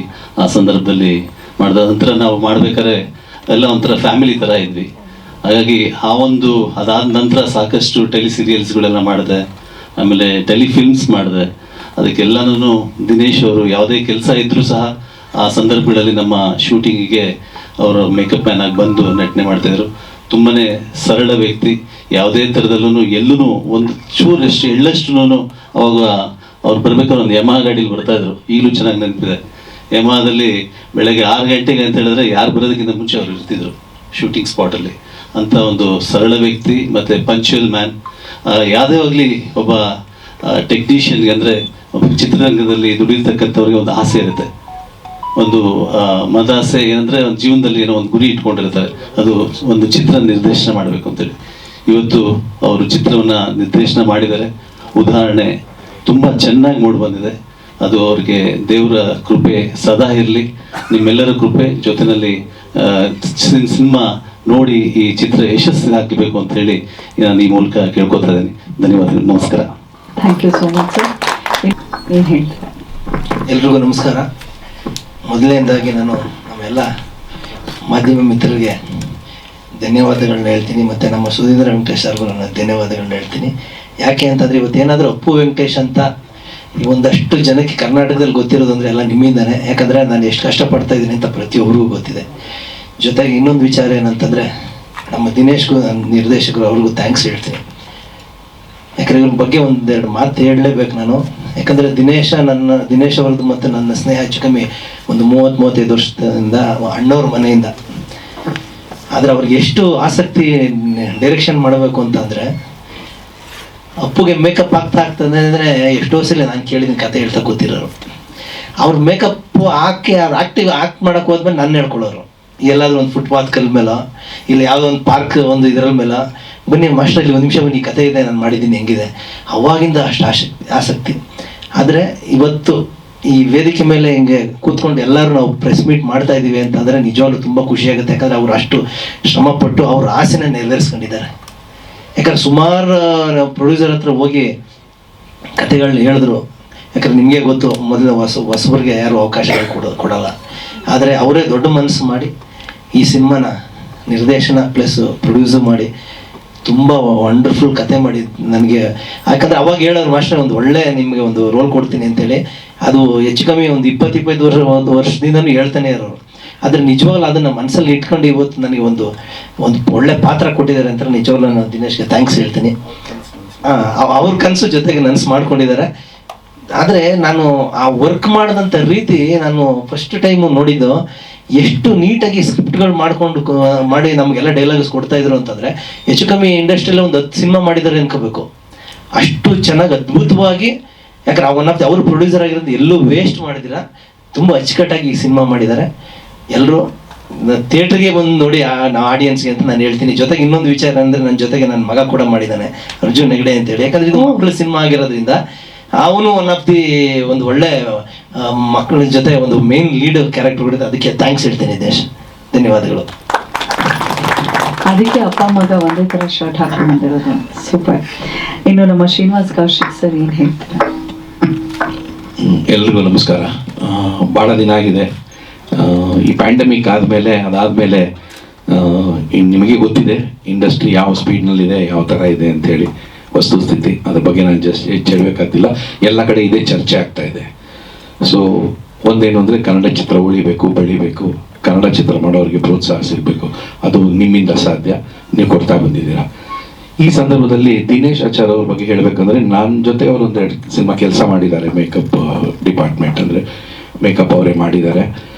ಆ ಸಂದರ್ಭದಲ್ಲಿ ಮಾಡಿದ ನಂತರ ನಾವು ಮಾಡ್ಬೇಕಾದ್ರೆ ಎಲ್ಲ ಒಂಥರ ಫ್ಯಾಮಿಲಿ ಥರ ಇದ್ವಿ. ಹಾಗಾಗಿ ಅದಾದ ನಂತರ ಸಾಕಷ್ಟು ಟೆಲಿ ಸೀರಿಯಲ್ಸ್ಗಳೆಲ್ಲ ಮಾಡಿದೆ, ಆಮೇಲೆ ಟೆಲಿಫಿಲ್ಮ್ಸ್ ಮಾಡಿದೆ. ಅದಕ್ಕೆಲ್ಲನೂ ದಿನೇಶ್ ಅವರು ಯಾವುದೇ ಕೆಲಸ ಇದ್ದರೂ ಸಹ ಆ ಸಂದರ್ಭಗಳಲ್ಲಿ ನಮ್ಮ ಶೂಟಿಂಗಿಗೆ ಅವರು ಮೇಕಪ್ ಮ್ಯಾನ್ ಆಗಿ ಬಂದು ನಟನೆ ಮಾಡ್ತಾಯಿದ್ರು. ತುಂಬಾ ಸರಳ ವ್ಯಕ್ತಿ. ಯಾವುದೇ ಥರದಲ್ಲೂ ಎಲ್ಲೂ ಒಂದು ಚೂರಷ್ಟು ಎಳ್ಳಷ್ಟು ಅವಾಗ ಅವ್ರು ಬರ್ಬೇಕಾದ್ರೆ ಒಂದು ಯಮಹ ಗಾಡೀಲಿ ಬರ್ತಾಯಿದ್ರು. ಈಗಲೂ ಚೆನ್ನಾಗಿ ನೆನಪಿದೆ. ಯಮಹದಲ್ಲಿ ಬೆಳಗ್ಗೆ 6 ಗಂಟೆಗೆ ಅಂತ ಹೇಳಿದ್ರೆ ಯಾರು ಬರೋದಕ್ಕಿಂತ ಮುಂಚೆ ಅವ್ರು ಇರ್ತಿದ್ರು ಶೂಟಿಂಗ್ ಸ್ಪಾಟಲ್ಲಿ. ಅಂಥ ಒಂದು ಸರಳ ವ್ಯಕ್ತಿ ಮತ್ತು ಪಂಚುವಲ್ ಮ್ಯಾನ್. ಯಾವುದೇ ಆಗಲಿ ಒಬ್ಬ ಟೆಕ್ನಿಷಿಯನ್ಗೆ ಅಂದರೆ ಚಿತ್ರರಂಗದಲ್ಲಿ ದುಡಿರ್ತಕ್ಕಂಥವ್ರಿಗೆ ಒಂದು ಆಸೆ ಇರುತ್ತೆ, ಒಂದು ಮದಾಸೆ ಏನಂದರೆ ಒಂದು ಜೀವನದಲ್ಲಿ ಏನೋ ಒಂದು ಗುರಿ ಇಟ್ಕೊಂಡಿರ್ತಾರೆ. ಅದು ಒಂದು ಚಿತ್ರ ನಿರ್ದೇಶನ ಮಾಡಬೇಕು ಅಂತೇಳಿ. ಇವತ್ತು ಅವರು ಚಿತ್ರವನ್ನು ನಿರ್ದೇಶನ ಮಾಡಿದ್ದಾರೆ. ಉದಾಹರಣೆ ತುಂಬ ಚೆನ್ನಾಗಿ ಮೂಡಿ ಬಂದಿದೆ. ಅದು ಅವ್ರಿಗೆ ದೇವರ ಕೃಪೆ ಸದಾ ಇರಲಿ, ನಿಮ್ಮೆಲ್ಲರ ಕೃಪೆ ಜೊತೆಯಲ್ಲಿ ಸಿನಿಮಾ ನೋಡಿ ಈ ಚಿತ್ರ ಯಶಸ್ಸಿಗೆ ಹಾಕಬೇಕು ಅಂತ ಹೇಳಿ ನಾನು ಈ ಮೂಲಕ ಕೇಳ್ಕೊತಾ ಇದ್ದೀನಿ. ಧನ್ಯವಾದಗಳು. ನಮಸ್ಕಾರ. Thank you so much sir. ಏನು ಹೇಳ್ತೀರಾ? ಎಲ್ರಿಗೂ ನಮಸ್ಕಾರ. ಮೊದಲನೇದಾಗಿ ನಾನು ನಮ್ಮೆಲ್ಲ ಮಾಧ್ಯಮ ಮಿತ್ರರಿಗೆ ಧನ್ಯವಾದಗಳನ್ನ ಹೇಳ್ತೀನಿ, ಮತ್ತು ನಮ್ಮ ಸುಧೀಂದ್ರ ವೆಂಕಟೇಶ್ ಸರ್ಗೂ ನಾನು ಧನ್ಯವಾದಗಳನ್ನ ಹೇಳ್ತೀನಿ. ಯಾಕೆ ಅಂತಂದರೆ ಇವತ್ತೇನಾದರೂ ಅಪ್ಪು ವೆಂಕಟೇಶ್ ಅಂತ ಈ ಒಂದಷ್ಟು ಜನಕ್ಕೆ ಕರ್ನಾಟಕದಲ್ಲಿ ಗೊತ್ತಿರೋದು ಅಂದರೆ ಎಲ್ಲ ನಿಮ್ಮಿಂದಾನೆ. ಯಾಕಂದರೆ ನಾನು ಎಷ್ಟು ಕಷ್ಟಪಡ್ತಾ ಇದ್ದೀನಿ ಅಂತ ಪ್ರತಿಯೊಬ್ಬರಿಗೂ ಗೊತ್ತಿದೆ. ಜೊತೆಗೆ ಇನ್ನೊಂದು ವಿಚಾರ ಏನಂತಂದರೆ ನಮ್ಮ ದಿನೇಶ್ಗೂ ನನ್ನ ನಿರ್ದೇಶಕರು ಅವ್ರಿಗೂ ಥ್ಯಾಂಕ್ಸ್ ಹೇಳ್ತೀನಿ. ಯಾಕಂದರೆ ಇವ್ರ ಬಗ್ಗೆ 1-2 ಮಾತು ಹೇಳಲೇಬೇಕು ನಾನು. ಯಾಕಂದರೆ ದಿನೇಶ್ ಅವರದ್ದು ಮತ್ತು ನನ್ನ ಸ್ನೇಹ ಹೆಚ್ಚು ಕಮ್ಮಿ ಒಂದು 30-35 ವರ್ಷದಿಂದ ಅಣ್ಣವ್ರ ಮನೆಯಿಂದ. ಆದರೆ ಅವ್ರಿಗೆ ಎಷ್ಟು ಆಸಕ್ತಿ ಡೈರೆಕ್ಷನ್ ಮಾಡಬೇಕು ಅಂತಂದರೆ, ಅಪ್ಪುಗೆ ಮೇಕಪ್ ಆಗ್ತದೆ ಅಂದರೆ ಎಷ್ಟೋ ಸಲ ನಾನು ಕೇಳಿದ್ದೀನಿ, ಕತೆ ಹೇಳ್ತಾ ಕೂತಿರೋರು. ಅವ್ರು ಮೇಕಪ್ ಹಾಕಿ ಅವ್ರು ಆಕ್ಟ್ ಮಾಡೋಕೆ ಹೋದ್ಮೇಲೆ ನನ್ನ ಹೇಳ್ಕೊಳ್ಳೋರು. ಎಲ್ಲಾದರೂ ಒಂದು ಫುಟ್ಪಾತ್ ಕಲ್ ಮೇಲೋ ಇಲ್ಲ ಯಾವುದೋ ಒಂದು ಪಾರ್ಕ್ ಒಂದು ಇದರ ಮೇಲೋ, ಬನ್ನಿ ಮಾಸ್ಟರ್ ಇಲ್ಲಿ 1 ನಿಮಿಷ ಬನ್ನಿ, ಕತೆ ಇದೆ, ನಾನು ಮಾಡಿದ್ದೀನಿ, ಹೆಂಗಿದೆ. ಅವಾಗಿಂದ ಅಷ್ಟು ಆಸಕ್ತಿ. ಆದರೆ ಇವತ್ತು ಈ ವೇದಿಕೆ ಮೇಲೆ ಹಿಂಗೆ ಕೂತ್ಕೊಂಡು ಎಲ್ಲರೂ ನಾವು ಪ್ರೆಸ್ ಮೀಟ್ ಮಾಡ್ತಾ ಇದ್ದೀವಿ ಅಂತಂದರೆ ನಿಜವಾಗ್ಲೂ ತುಂಬ ಖುಷಿಯಾಗುತ್ತೆ. ಯಾಕಂದರೆ ಅವರು ಅಷ್ಟು ಶ್ರಮಪಟ್ಟು ಅವ್ರ ಆಸೆನ ನೆರವೇರಿಸ್ಕೊಂಡಿದ್ದಾರೆ. ಯಾಕಂದ್ರೆ ಸುಮಾರು ಪ್ರೊಡ್ಯೂಸರ್ ಹತ್ರ ಹೋಗಿ ಕತೆಗಳನ್ನ ಹೇಳಿದ್ರು. ಯಾಕಂದ್ರೆ ನಿಮಗೆ ಗೊತ್ತು, ಮೊದಲು ಹೊಸಬರಿಗೆ ಯಾರು ಅವಕಾಶಗಳು ಕೊಡಲ್ಲ. ಆದರೆ ಅವರೇ ದೊಡ್ಡ ಮನಸ್ಸು ಮಾಡಿ ಈ ಸಿನಿಮಾನ ನಿರ್ದೇಶನ ಪ್ಲಸ್ ಪ್ರೊಡ್ಯೂಸರ್ ಮಾಡಿ ತುಂಬ ವಂಡರ್ಫುಲ್ ಕತೆ ಮಾಡಿ ನನಗೆ. ಯಾಕಂದರೆ ಅವಾಗ ಹೇಳೋರು, ಮಾಸ್ಟರ್ ಒಂದು ಒಳ್ಳೆ ನಿಮಗೆ ಒಂದು ರೋಲ್ ಕೊಡ್ತೀನಿ ಅಂತೇಳಿ. ಅದು ಹೆಚ್ಚು ಕಮ್ಮಿ ಒಂದು 20-25 ವರ್ಷದಿಂದನೂ ಹೇಳ್ತಾನೆ ಇರೋರು. ಆದರೆ ನಿಜವಾಗ್ಲೂ ಅದನ್ನು ಮನಸ್ಸಲ್ಲಿ ಇಟ್ಕೊಂಡು ಇವತ್ತು ನನಗೆ ಒಂದು ಒಳ್ಳೆ ಪಾತ್ರ ಕೊಟ್ಟಿದ್ದಾರೆ ಅಂತ ನಿಜವಾಗ್ಲೂ ನಾನು ದಿನೇಶ್ಗೆ ಥ್ಯಾಂಕ್ಸ್ ಹೇಳ್ತೀನಿ. ಅವ್ರ ಕನಸು ಜೊತೆಗೆ ನನಸು ಮಾಡ್ಕೊಂಡಿದ್ದಾರೆ. ಆದರೆ ನಾನು ಆ ವರ್ಕ್ ಮಾಡಿದಂಥ ರೀತಿ ನಾನು ಫಸ್ಟ್ ಟೈಮು ನೋಡಿದ್ದು, ಎಷ್ಟು ನೀಟಾಗಿ ಸ್ಕ್ರಿಪ್ಟ್ಗಳು ಮಾಡಿ ನಮಗೆಲ್ಲ ಡೈಲಾಗ್ಸ್ ಕೊಡ್ತಾಯಿದ್ರು ಅಂತಂದರೆ, ಹೆಚ್ಚು ಕಮ್ಮಿ ಇಂಡಸ್ಟ್ರಿಯಲ್ಲಿ ಒಂದು 10 ಸಿನಿಮಾ ಮಾಡಿದ್ದಾರೆ ಅನ್ಕೋಬೇಕು. ಅಷ್ಟು ಚೆನ್ನಾಗಿ ಅದ್ಭುತವಾಗಿ. ಯಾಕಂದ್ರೆ ಅವರು ಪ್ರೊಡ್ಯೂಸರ್ ಆಗಿರೋದು ಎಲ್ಲೂ ವೇಸ್ಟ್ ಮಾಡಿದಿರ, ತುಂಬ ಅಚ್ಚುಕಟ್ಟಾಗಿ ಈ ಸಿನಿಮಾ ಮಾಡಿದ್ದಾರೆ. ಎಲ್ಲರೂ ಥಿಯೇಟ್ರಿಗೆ ಬಂದು ನೋಡಿ ಆಡಿಯನ್ಸ್ಗೆ ಅಂತ ನಾನು ಹೇಳ್ತೀನಿ. ಜೊತೆಗೆ ಇನ್ನೊಂದು ವಿಚಾರ ಅಂದರೆ, ನನ್ನ ಜೊತೆಗೆ ನನ್ನ ಮಗ ಕೂಡ ಮಾಡಿದ್ದಾನೆ, ಅರ್ಜುನ್ ಹೆಗ್ಡೆ ಅಂತೇಳಿ. ಯಾಕಂದರೆ ಇದು ಮಕ್ಕಳ ಸಿನಿಮಾ ಆಗಿರೋದ್ರಿಂದ ಅವನು ಒಂದು ಒಳ್ಳೆ ಮಕ್ಕಳ ಜೊತೆ ಒಂದು ಮೇನ್ ಲೀಡ್ ಕ್ಯಾರೆಕ್ಟರ್ ಕೊಡಿದೆ. ಅದಕ್ಕೆ ಥ್ಯಾಂಕ್ಸ್ ಹೇಳ್ತೀನಿ ದೇಶ್, ಧನ್ಯವಾದಗಳು. ಅದಕ್ಕೆ ಅಪ್ಪ ಮಗ ಒಂದೇ ಥರ ಶರ್ಟ್ ಹಾಕೊಂಡು ಬಂದಿರೋದು, ಸೂಪರ್. ಇನ್ನು ನಮ್ಮ ಶ್ರೀನಿವಾಸ್ ಕೌಶಿಕ್ ಸರ್ ಏನು ಹೇಳ್ತಾರೆ? ಎಲ್ರಿಗೂ ನಮಸ್ಕಾರ. ಭಾಳ ದಿನ ಆಗಿದೆ ಈ ಪ್ಯಾಂಡಮಿಕ್ ಅದಾದಮೇಲೆ ನಿಮಗೆ ಗೊತ್ತಿದೆ ಇಂಡಸ್ಟ್ರಿ ಯಾವ ಸ್ಪೀಡ್ನಲ್ಲಿದೆ, ಯಾವ ಥರ ಇದೆ ಅಂಥೇಳಿ ವಸ್ತುಸ್ಥಿತಿ. ಅದ್ರ ಬಗ್ಗೆ ನಾನು ಹೆಚ್ಚು ಹೇಳಬೇಕಾಗ್ತಿಲ್ಲ, ಎಲ್ಲ ಕಡೆ ಇದೇ ಚರ್ಚೆ ಆಗ್ತಾ ಇದೆ. ಸೊ ಒಂದೇನು ಅಂದರೆ, ಕನ್ನಡ ಚಿತ್ರ ಉಳಿಬೇಕು, ಬೆಳಿಬೇಕು, ಕನ್ನಡ ಚಿತ್ರ ಮಾಡೋರಿಗೆ ಪ್ರೋತ್ಸಾಹ ಸಿಗಬೇಕು. ಅದು ನಿಮ್ಮಿಂದ ಸಾಧ್ಯ, ನೀವು ಕೊಡ್ತಾ ಬಂದಿದ್ದೀರಾ. ಈ ಸಂದರ್ಭದಲ್ಲಿ ದಿನೇಶ್ ಆಚಾರ್ ಅವ್ರ ಬಗ್ಗೆ ಹೇಳಬೇಕಂದ್ರೆ, ನನ್ನ ಜೊತೆ ಅವರು 1-2 ಸಿನಿಮಾ ಕೆಲಸ ಮಾಡಿದ್ದಾರೆ. ಮೇಕಪ್ ಡಿಪಾರ್ಟ್ಮೆಂಟ್ ಅಂದರೆ ಮೇಕಪ್ ಅವರೇ ಮಾಡಿದ್ದಾರೆ.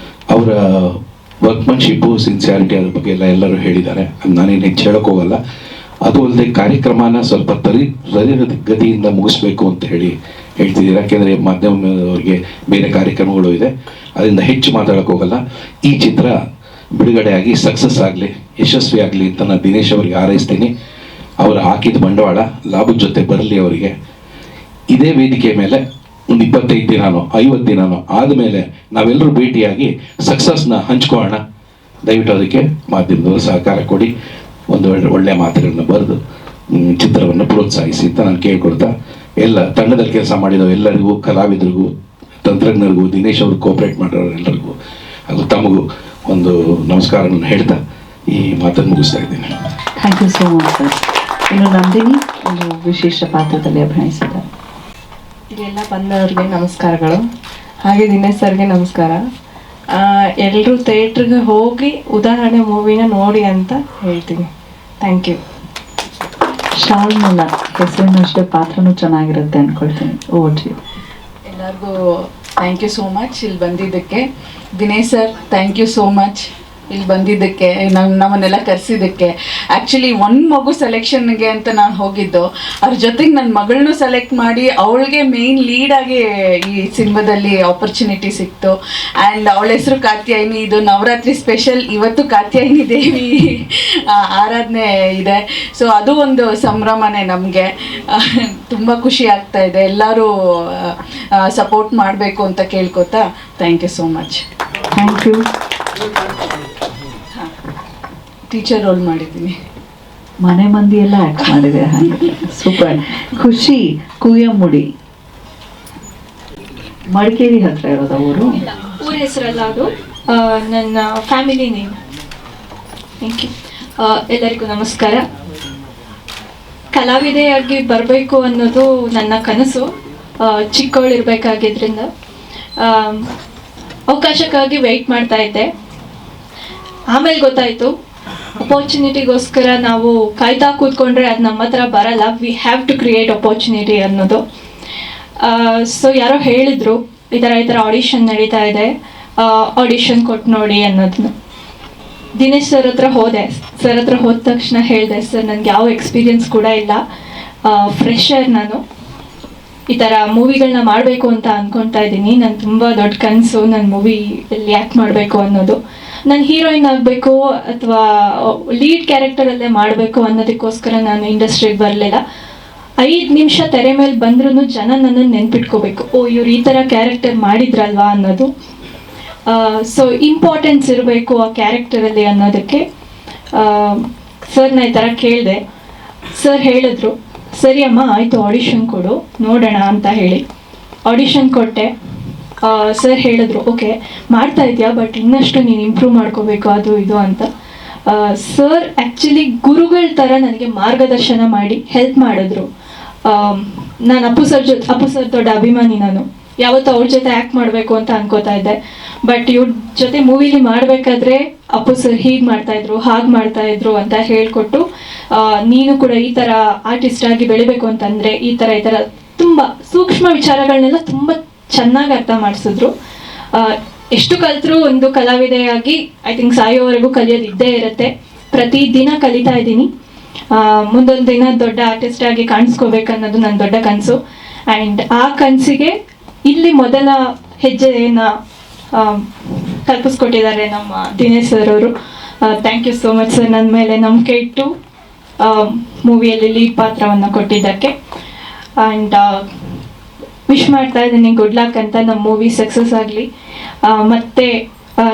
ಅವರ ವರ್ಕ್ಮನ್ಶಿಪ್ಪು, ಸಿನ್ಸಿಯಾರಿಟಿ ಅದ್ರ ಬಗ್ಗೆ ಎಲ್ಲರೂ ಹೇಳಿದ್ದಾರೆ. ನಾನೇನು ಹೆಚ್ಚು ಹೇಳೋಕೆ ಹೋಗಲ್ಲ. ಅದು ಅಲ್ಲದೆ ಕಾರ್ಯಕ್ರಮನ ಸ್ವಲ್ಪ ಗತಿಯಿಂದ ಮುಗಿಸ್ಬೇಕು ಅಂತ ಹೇಳ್ತಿದ್ದೀರಾ. ಯಾಕೆಂದರೆ ಮಾಧ್ಯಮದವ್ರಿಗೆ ಬೇರೆ ಕಾರ್ಯಕ್ರಮಗಳು ಇದೆ, ಅದರಿಂದ ಹೆಚ್ಚು ಮಾತಾಡೋಕೆ ಹೋಗಲ್ಲ. ಈ ಚಿತ್ರ ಬಿಡುಗಡೆಯಾಗಿ ಸಕ್ಸಸ್ ಆಗಲಿ, ಯಶಸ್ವಿ ಆಗಲಿ ಅಂತ ನಾನು ದಿನೇಶ್ ಅವರಿಗೆ ಹಾರೈಸ್ತೀನಿ. ಅವರು ಹಾಕಿದ ಬಂಡವಾಳ ಲಾಭದ ಜೊತೆ ಬರಲಿ ಅವರಿಗೆ. ಇದೇ ವೇದಿಕೆ ಮೇಲೆ ಒಂದು 25 ದಿನನೋ 50 ದಿನನೋ ಆದಮೇಲೆ ನಾವೆಲ್ಲರೂ ಭೇಟಿಯಾಗಿ ಸಕ್ಸಸ್ನ ಹಂಚ್ಕೊಳ್ಳೋಣ. ದಯವಿಟ್ಟು ಅದಕ್ಕೆ ಮಾಧ್ಯಮದವರು ಸಹಕಾರ ಕೊಡಿ, ಒಂದು ಒಳ್ಳೆಯ ಮಾತುಗಳನ್ನ ಬರೆದು ಚಿತ್ರವನ್ನು ಪ್ರೋತ್ಸಾಹಿಸಿ ಅಂತ ನಾನು ಕೇಳ್ಕೊಳ್ತಾ, ಎಲ್ಲ ತಂಡದಲ್ಲಿ ಕೆಲಸ ಮಾಡಿದ ಎಲ್ಲರಿಗೂ, ಕಲಾವಿದರಿಗೂ, ತಂತ್ರಜ್ಞರಿಗೂ, ದಿನೇಶ್ ಅವರು ಕೋಆಪ್ರೇಟ್ ಮಾಡೋರೆಲ್ಲರಿಗೂ ಹಾಗೂ ತಮಗೂ ಒಂದು ನಮಸ್ಕಾರವನ್ನು ಹೇಳ್ತಾ ಈ ಮಾತನ್ನು ಮುಗಿಸ್ತಾ ಇದ್ದೀನಿ. Thank you so much sir. ಇನ್ನು ನಂದಿನಿ ಒಂದು ವಿಶೇಷ ಪಾತ್ರದಲ್ಲಿ ಅಭಿನಯಿಸಿದ್ದಾರೆ. ಇಲ್ಲೆಲ್ಲ ಬಂದವ್ರಿಗೆ ನಮಸ್ಕಾರಗಳು, ಹಾಗೆ ದಿನೇಶ್ ಸರ್ಗೆ ನಮಸ್ಕಾರ. ಎಲ್ಲರೂ ಥಿಯೇಟ್ರಿಗೆ ಹೋಗಿ ಉದಾಹರಣೆ ಮೂವಿನ ನೋಡಿ ಅಂತ ಹೇಳ್ತೀನಿ. Thank you. ಶಾಲ್ಮಲ ಹೆಸರಿನಷ್ಟೇ ಪಾತ್ರನೂ ಚೆನ್ನಾಗಿರುತ್ತೆ ಅಂದ್ಕೊಳ್ತೀನಿ. ಓಟಿ ಎಲ್ಲರಿಗೂ ಥ್ಯಾಂಕ್ ಯು ಸೋ ಮಚ್ ಇಲ್ಲಿ ಬಂದಿದ್ದಕ್ಕೆ. Dinesh sir thank you so much ಇಲ್ಲಿ ಬಂದಿದ್ದಕ್ಕೆ, ನಮ್ಮನ್ನೆಲ್ಲ ಕರೆಸಿದ್ದಕ್ಕೆ. ಆ್ಯಕ್ಚುಲಿ ಒಂದು ಮಗು ಸೆಲೆಕ್ಷನ್ಗೆ ಅಂತ ನಾನು ಹೋಗಿದ್ದು, ಅದ್ರ ಜೊತೆಗೆ ನನ್ನ ಮಗಳನ್ನೂ ಸೆಲೆಕ್ಟ್ ಮಾಡಿ ಅವಳಿಗೆ ಮೇಯ್ನ್ ಲೀಡಾಗಿ ಈ ಸಿನಿಮಾದಲ್ಲಿ ಆಪರ್ಚುನಿಟಿ ಸಿಕ್ತು. ಆ್ಯಂಡ್ ಅವಳ ಹೆಸರು ಕಾತ್ಯಾಯಿನಿ. ಇದು ನವರಾತ್ರಿ ಸ್ಪೆಷಲ್, ಇವತ್ತು ಕಾತ್ಯಾಯಿನಿ ದೇವಿ ಆರಾಧನೆ ಇದೆ. ಸೊ ಅದು ಒಂದು ಸಂಭ್ರಮನೇ ನಮಗೆ. ತುಂಬ ಖುಷಿ ಆಗ್ತಾ ಇದೆ. ಎಲ್ಲರೂ ಸಪೋರ್ಟ್ ಮಾಡಬೇಕು ಅಂತ ಕೇಳ್ಕೊತಾ thank you so much. Thank you. Teacher role ಮಾಡಿದ್ದೀನಿ. ಮನೆ ಮಂದಿ ಎಲ್ಲ ಆ್ಯಕ್ಟ್ ಮಾಡಿದೆ, ಹಾಗೆ ಸೂಪರ್. ಖುಷಿ ಕುಯ್ಯಮುಡಿ, ಮಡಿಕೇರಿ ಹತ್ರ ಇರೋದು ಊರು. ಊರ ಹೆಸರಲ್ಲ, ಅದು ನನ್ನ ಫ್ಯಾಮಿಲಿ ನೇಮ್. Thank you. ಎಲ್ಲರಿಗೂ ನಮಸ್ಕಾರ. ಕಲಾವಿದೆಯಾಗಿ ಬರಬೇಕು ಅನ್ನೋದು ನನ್ನ ಕನಸು. ಚಿಕ್ಕವಳಿರ್ಬೇಕಾಗಿದ್ರಿಂದ ಅವಕಾಶಕ್ಕಾಗಿ ವೆಯ್ಟ್ ಮಾಡ್ತಾ ಇದ್ದೆ. ಆಮೇಲೆ ಗೊತ್ತಾಯಿತು, ಅಪರ್ಚುನಿಟಿಗೋಸ್ಕರ ನಾವು ಕಾಯ್ತಾ ಕೂತ್ಕೊಂಡ್ರೆ ಅದು ನಮ್ಮ ಹತ್ರ ಬರಲ್ಲ. We have to create opportunity ಅನ್ನೋದು. ಸೊ ಯಾರೋ ಹೇಳಿದರು ಈ ಥರ ಆಡಿಷನ್ ನಡೀತಾ ಇದೆ, ಆಡಿಷನ್ ಕೊಟ್ಟು ನೋಡಿ ಅನ್ನೋದನ್ನು. ದಿನೇಶ್ ಸರ್ ಹತ್ರ ಹೋದೆ. ಸರ್ ಹತ್ರ ಹೋದ ತಕ್ಷಣ ಹೇಳಿದೆ, ಸರ್ ನನಗೆ ಯಾವ ಎಕ್ಸ್ಪೀರಿಯನ್ಸ್ ಕೂಡ ಇಲ್ಲ, ಫ್ರೆಶರ್ ನಾನು, ಈ ಥರ ಮೂವಿಗಳನ್ನ ಮಾಡಬೇಕು ಅಂತ ಅಂದ್ಕೊತಾ ಇದ್ದೀನಿ. ನಾನು ತುಂಬ ದೊಡ್ಡ ಕನಸು ನನ್ನ ಮೂವಿಯಲ್ಲಿ ಆ್ಯಕ್ಟ್ ಮಾಡಬೇಕು ಅನ್ನೋದು. ನಾನು ಹೀರೋಯಿನ್ ಆಗಬೇಕು ಅಥವಾ ಲೀಡ್ ಕ್ಯಾರೆಕ್ಟರಲ್ಲೇ ಮಾಡಬೇಕು ಅನ್ನೋದಕ್ಕೋಸ್ಕರ ನಾನು ಇಂಡಸ್ಟ್ರಿಗೆ ಬರಲಿಲ್ಲ. 5 ನಿಮಿಷ ತೆರೆ ಮೇಲೆ ಬಂದ್ರೂ ಜನ ನನ್ನನ್ನು ನೆನ್ಪಿಟ್ಕೋಬೇಕು, ಓ ಇವ್ರು ಈ ಥರ ಕ್ಯಾರೆಕ್ಟರ್ ಮಾಡಿದ್ರಲ್ವಾ ಅನ್ನೋದು. ಸೊ ಇಂಪಾರ್ಟೆನ್ಸ್ ಇರಬೇಕು ಆ ಕ್ಯಾರೆಕ್ಟರಲ್ಲಿ ಅನ್ನೋದಕ್ಕೆ ಸರ್ನ ಈ ಥರ ಕೇಳಿದೆ. ಸರ್ ಹೇಳಿದ್ರು, ಸರಿ ಅಮ್ಮ ಆಯಿತು ಆಡಿಷನ್ ಕೊಡು ನೋಡೋಣ ಅಂತ ಹೇಳಿ ಆಡಿಷನ್ ಕೊಟ್ಟೆ. ಸರ್ ಹೇಳಿದ್ರು, ಓಕೆ ಮಾಡ್ತಾ ಇದೆಯಾ, ಬಟ್ ಇನ್ನಷ್ಟು ನೀನು ಇಂಪ್ರೂವ್ ಮಾಡ್ಕೋಬೇಕು ಅದು ಇದು ಅಂತ. ಸರ್ ಆ್ಯಕ್ಚುಲಿ ಗುರುಗಳ ಥರ ನನಗೆ ಮಾರ್ಗದರ್ಶನ ಮಾಡಿ ಹೆಲ್ಪ್ ಮಾಡಿದ್ರು. ನಾನು ಅಪ್ಪು ಸರ್ ದೊಡ್ಡ ಅಭಿಮಾನಿ. ನಾನು ಯಾವತ್ತೂ ಅವ್ರ ಜೊತೆ ಆ್ಯಕ್ಟ್ ಮಾಡಬೇಕು ಅಂತ ಅನ್ಕೋತಾ ಇದ್ದೆ. ಬಟ್ ಇವ್ರ ಜೊತೆ ಮೂವಿಲಿ ಮಾಡಬೇಕಾದ್ರೆ ಅಪ್ಪು ಸರ್ ಹೀಗೆ ಮಾಡ್ತಾಯಿದ್ರು ಹಾಗೆ ಮಾಡ್ತಾಯಿದ್ರು ಅಂತ ಹೇಳಿಕೊಟ್ಟು, ನೀನು ಕೂಡ ಈ ಥರ ಆರ್ಟಿಸ್ಟ್ ಆಗಿ ಬೆಳಿಬೇಕು ಅಂತಂದರೆ ಈ ಥರ ತುಂಬ ಸೂಕ್ಷ್ಮ ವಿಚಾರಗಳನ್ನೆಲ್ಲ ತುಂಬ ಚೆನ್ನಾಗಿ ಅರ್ಥ ಮಾಡಿಸಿದ್ರು. ಎಷ್ಟು ಕಲಿತರೂ ಒಂದು ಕಲಾವಿದೆಯಾಗಿ ಐ ಥಿಂಕ್ ಸಾಯೋವರೆಗೂ ಕಲಿಯೋದು ಇದ್ದೇ ಇರುತ್ತೆ. ಪ್ರತಿದಿನ ಕಲಿತಾ ಇದ್ದೀನಿ. ಮುಂದೊಂದು ದಿನ ದೊಡ್ಡ ಆರ್ಟಿಸ್ಟ್ ಆಗಿ ಕಾಣಿಸ್ಕೋಬೇಕನ್ನೋದು ನನ್ನ ದೊಡ್ಡ ಕನಸು. ಆ್ಯಂಡ್ ಆ ಕನಸಿಗೆ ಇಲ್ಲಿ ಮೊದಲ ಹೆಜ್ಜೆಯನ್ನು ಕಲ್ಪಿಸ್ಕೊಟ್ಟಿದ್ದಾರೆ ನಮ್ಮ ದಿನೇಶ್ ಸರ್ ಅವರು. Thank you so much sir, ನನ್ನ ಮೇಲೆ ನಂಬಿಕೆ ಇಟ್ಟು ಮೂವಿಯಲ್ಲಿ ಲೀಡ್ ಪಾತ್ರವನ್ನು ಕೊಟ್ಟಿದ್ದಕ್ಕೆ. ಆ್ಯಂಡ್ ವಿಶ್ ಮಾಡ್ತಾ ಇದ್ದೀನಿ ಗುಡ್ ಲಕ್ ಅಂತ, ನಮ್ಮ ಮೂವಿ ಸಕ್ಸಸ್ ಆಗಲಿ. ಮತ್ತು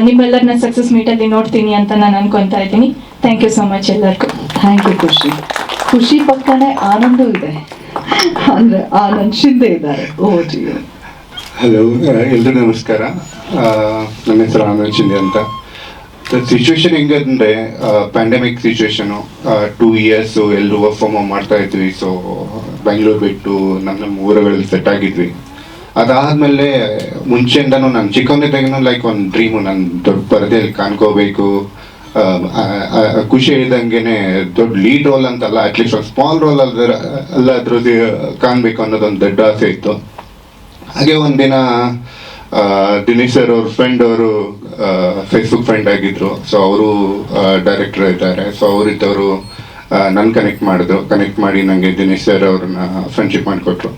ನಿಮ್ಮೆಲ್ಲರನ್ನ ಸಕ್ಸಸ್ ಮೀಟಲ್ಲಿ ನೋಡ್ತೀನಿ ಅಂತ ನಾನು ಅನ್ಕೊತಾ ಇದ್ದೀನಿ. ಥ್ಯಾಂಕ್ ಯು ಸೋ ಮಚ್ ಎಲ್ಲರಿಗೂ. ಥ್ಯಾಂಕ್ ಯು ಖುಷಿ ಪಕ್ಕನೆ ಆನಂದೂ ಇದೆ, ಅಂದರೆ ಆನಂದ್ ಶಿಂದೆ ಇದ್ದಾರೆ. ಓ ಜಿ. ಹಲೋ, ಎಲ್ರಿಗೂ ನಮಸ್ಕಾರ. ನನ್ನ ಹೆಸರು ಆನಂದ್ ಶಿಂದೆ ಅಂತ. ಸಿಚುವೇಶನ್ ಹೆಂಗಂದ್ರೆ ಪ್ಯಾಂಡಮಿಕ್ ಸಿಚುವೇಶನು, 2 ಇಯರ್ಸು ಎಲ್ಲರೂ ವರ್ಕ್ ಫ್ರಮ್ ಹೋಮ್ ಮಾಡ್ತಾ ಇದ್ವಿ. ಸೊ ಬೆಂಗಳೂರು ಬಿಟ್ಟು ನಮ್ಮ ಊರುಗಳಲ್ಲಿ ಸೆಟ್ ಆಗಿದ್ವಿ. ಅದಾದಮೇಲೆ ಮುಂಚೆಯಿಂದನೂ ನಾನು ಚಿಕ್ಕವನಿದ್ದಾಗೂ ಲೈಕ್ ಒಂದು ಡ್ರೀಮು, ನಾನು ದೊಡ್ಡ ಪರದೆಯಲ್ಲಿ ಕಾಣ್ಕೋಬೇಕು. ಖುಷಿ ಹೇಳಿದಂಗೆ ದೊಡ್ಡ ಲೀಡ್ ರೋಲ್ ಅಂತಲ್ಲ, ಅಟ್ಲೀಸ್ಟ್ ಒಂದು ಸ್ಮಾಲ್ ರೋಲ್ ಅಲ್ಲಾದ್ರೂ ಕಾಣಬೇಕು ಅನ್ನೋದೊಂದು ದೊಡ್ಡ ಆಸೆ ಇತ್ತು. ಹಾಗೆ ಒಂದಿನ ದಿನೇಶ್ ಸರ್ ಅವ್ರ ಫ್ರೆಂಡ್ ಅವರು ಫೇಸ್ಬುಕ್ ಫ್ರೆಂಡ್ ಆಗಿದ್ರು. ಸೊ ಅವರು ಡೈರೆಕ್ಟರ್ ಇದ್ದಾರೆ. ಸೊ ಅವರಿದ್ದವರು ನನ್ನ ಕನೆಕ್ಟ್ ಮಾಡಿ ನನಗೆ ದಿನೇಶ್ ಸರ್ ಅವ್ರನ್ನ ಫ್ರೆಂಡ್ಶಿಪ್ ಮಾಡಿಕೊಟ್ರು.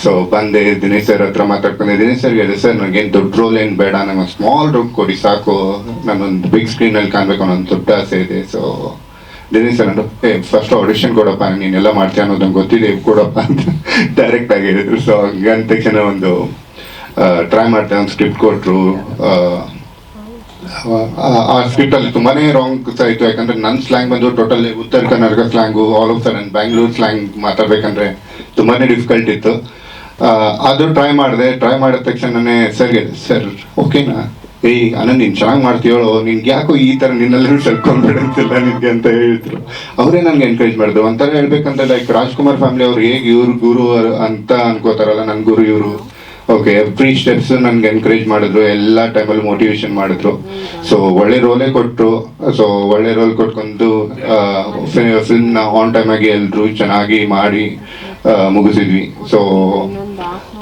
ಸೊ ಬಂದೆ ದಿನೇಶ್ ಸರ್ ಹತ್ರ ಮಾತಾಡ್ಕೊಂಡೆ. ದಿನೇಶ್ ಸರ್ಗೆ ಹೇಳಿದೆ, ಸರ್ ನನಗೇನು ದೊಡ್ಡ ರೋಲ್ ಏನು ಬೇಡ, ನಂಗೆ ಸ್ಮಾಲ್ ರೋಲ್ ಕೊಡಿ ಸಾಕು, ನಾನೊಂದು ಬಿಗ್ ಸ್ಕ್ರೀನಲ್ಲಿ ಕಾಣಬೇಕು ಅನ್ನೋ ಒಂದು ದೊಡ್ಡ ಆಸೆ ಇದೆ. ಸೊ ದಿನೇಶ್ ಸರ್ ಅಂದರು, ಫಸ್ಟ್ ಆಡಿಷನ್ ಕೊಡಪ್ಪ, ನೀನೆಲ್ಲ ಮಾಡ್ತೀಯ ಅನ್ನೋದು ನಂಗೆ ಗೊತ್ತಿದೆ, ಕೊಡಪ್ಪ ಅಂತ ಡೈರೆಕ್ಟ್ ಆಗಿ ಹೇಳಿದ್ರು. ಸೊ ಹಂಗೆ ಅಂದ ತಕ್ಷಣ ಒಂದು ಟ್ರೈ ಮಾಡ್ದೆ, ಒಂದು ಸ್ಕ್ರಿಪ್ಟ್ ಕೊಟ್ಟರು. ಆ ಸ್ಕ್ರಿಪ್ಟಲ್ಲಿ ತುಂಬಾ ರಾಂಗ್ಸ್ ಆಯಿತು. ಯಾಕಂದರೆ ನನ್ನ ಸ್ಲ್ಯಾಂಗ್ ಬಂದು totally Uttara Karnataka slang, all of sudden Bangalore slang ಮಾತಾಡ್ಬೇಕಂದ್ರೆ ತುಂಬಾ ಡಿಫಿಕಲ್ಟ್ ಇತ್ತು. ಅದು ಟ್ರೈ ಮಾಡಿದ ತಕ್ಷಣನೇ ಸರ್ ಓಕೆನಾ, ಆನಂದ್ ನೀನು ಚೆನ್ನಾಗಿ ಮಾಡ್ತೀಯೋ, ನಿನ್ಗೆ ಯಾಕೋ ಈ ಥರ ನಿನ್ನೆಲ್ಲರೂ ಸೆಲ್ಫ್ ಕಾನ್ಫಿಡೆನ್ಸ್ ಇಲ್ಲ ನಿನಗೆ ಅಂತ ಹೇಳಿದ್ರು. ಅವರೇ ನನಗೆ ಎನ್ಕರೇಜ್ ಮಾಡಿದ್ರು. ಒಂಥರ ಹೇಳ್ಬೇಕಂತ ಲೈಕ್ ರಾಜ್ಕುಮಾರ್ ಫ್ಯಾಮಿಲಿ ಅವ್ರು ಹೇಗೆ ಇವ್ರು ಗುರು ಅಂತ ಅನ್ಕೋತಾರಲ್ಲ, ನನ್ನ ಗುರು ಇವರು. ಓಕೆ, ಎವ್ರಿ ಸ್ಟೆಪ್ಸ್ ನನಗೆ ಎನ್ಕರೇಜ್ ಮಾಡಿದ್ರು, ಎಲ್ಲ ಟೈಮಲ್ಲಿ ಮೋಟಿವೇಶನ್ ಮಾಡಿದ್ರು. ಸೊ ಒಳ್ಳೆ ರೋಲೇ ಕೊಟ್ಟರು. ಸೊ ಒಳ್ಳೆ ರೋಲ್ ಕೊಟ್ಕೊಂಡು ಫಿಲ್ಮ್ನ ಆನ್ ಟೈಮ್ ಆಗಿ ಎಲ್ಲರೂ ಚೆನ್ನಾಗಿ ಮಾಡಿ ಮುಗಿಸಿದ್ವಿ. ಸೊ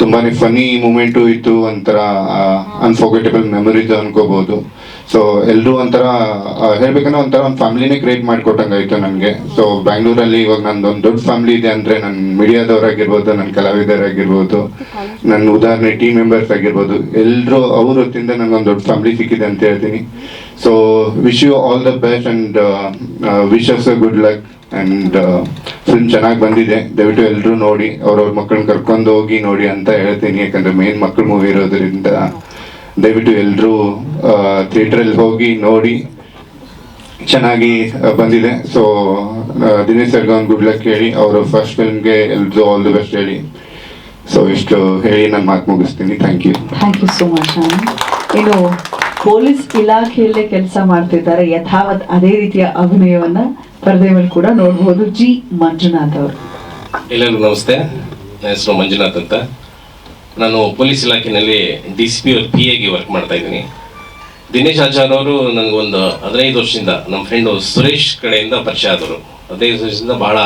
ತುಂಬಾ ಫನ್ನಿ ಮೂಮೆಂಟು ಇತ್ತು, ಒಂಥರ ಅನ್ಫರ್ಗೆಟಬಲ್ ಮೆಮೊರೀಸ್ ಅನ್ಕೋಬಹುದು. ಸೊ ಎಲ್ಲರೂ ಒಂಥರ ಹೇಳ್ಬೇಕಂದ್ರೆ ಒಂಥರ ಒಂದು ಫ್ಯಾಮಿಲಿನೇ ಕ್ರಿಯೇಟ್ ಮಾಡಿಕೊಟ್ಟಂಗಾಯ್ತು ನನಗೆ. ಸೊ ಬ್ಯಾಂಗ್ಳೂರಲ್ಲಿ ಇವಾಗ ನಂದೊಂದು ದೊಡ್ಡ ಫ್ಯಾಮಿಲಿ ಇದೆ ಅಂದರೆ ನನ್ನ ಮೀಡಿಯಾದವರಾಗಿರ್ಬೋದು, ನನ್ನ ಕಲಾವಿದರಾಗಿರ್ಬೋದು, ನನ್ನ ಉದಾಹರಣೆ ಟೀಮ್ ಮೆಂಬರ್ಸ್ ಆಗಿರ್ಬೋದು, ಎಲ್ಲರೂ ಅವ್ರ ಹೊತ್ತಿಂದ ನನಗೊಂದು ದೊಡ್ಡ ಫ್ಯಾಮಿಲಿ ಸಿಕ್ಕಿದೆ ಅಂತ ಹೇಳ್ತೀನಿ. So wish you all the best and wishes good luck. And film ಚೆನ್ನಾಗಿ ಬಂದಿದೆ, ದಯವಿಟ್ಟು ಎಲ್ಲರೂ ನೋಡಿ, ಅವ್ರವ್ರ ಮಕ್ಕಳನ್ನ ಕರ್ಕೊಂಡು ಹೋಗಿ ನೋಡಿ ಅಂತ ಹೇಳ್ತೀನಿ. ಯಾಕಂದರೆ ಮೇನ್ ಮಕ್ಕಳು ಮೂವಿ ಇರೋದ್ರಿಂದ ದಯವಿಟ್ಟು ಎಲ್ಲರೂ ಥಿಯೇಟ್ರಲ್ಲಿ ಹೋಗಿ ನೋಡಿ. ಚೆನ್ನಾಗಿ ಬಂದಿದೆ. ಸೊ ದಿನೇಶ್ ಸರ್ಗೆ ಒಂದು ಗುಡ್ ಲಕ್ ಹೇಳಿ, ಅವರು ಫಸ್ಟ್ ಫಿಲ್ಮ್ಗೆ ಎಲ್ಲರೂ ಆಲ್ ದಿ ಬೆಸ್ಟ್ ಹೇಳಿ. ಸೊ ಇಷ್ಟು ಹೇಳಿ ನನ್ನ ಮಾತು ಮುಗಿಸ್ತೀನಿ. Thank you so much. ಇನ್ನು ಪೊಲೀಸ್ ಇಲಾಖೆಯಲ್ಲೇ ಕೆಲಸ ಮಾಡ್ತಿದ್ದಾರೆ, ಯಥಾವತ್ ಅದೇ ರೀತಿಯ ಅಭಿನಯವನ್ನ ಪರದೆ ಮೇಲೆ ಕೂಡ ನೋಡಬಹುದು. ಜಿ ಮಂಜುನಾಥ್ ಅವರು. ಎಲ್ಲರಿಗೂ ನಮಸ್ತೆ. ನನ್ನ ಹೆಸರು ಮಂಜುನಾಥ್ ಅಂತ. ನಾನು ಪೊಲೀಸ್ ಇಲಾಖೆಯಲ್ಲಿ DCP ಅವ್ರ PA ಗೆ ವರ್ಕ್ ಮಾಡ್ತಾ ಇದ್ದೀನಿ. ದಿನೇಶ್ ಆಚಾರ್ ಅವರು ನನಗೊಂದು 15 ವರ್ಷದಿಂದ ನಮ್ಮ ಫ್ರೆಂಡು ಸುರೇಶ್ ಕಡೆಯಿಂದ ಪರಿಚಯ ಆದವರು. 15 ವರ್ಷದಿಂದ ಬಹಳ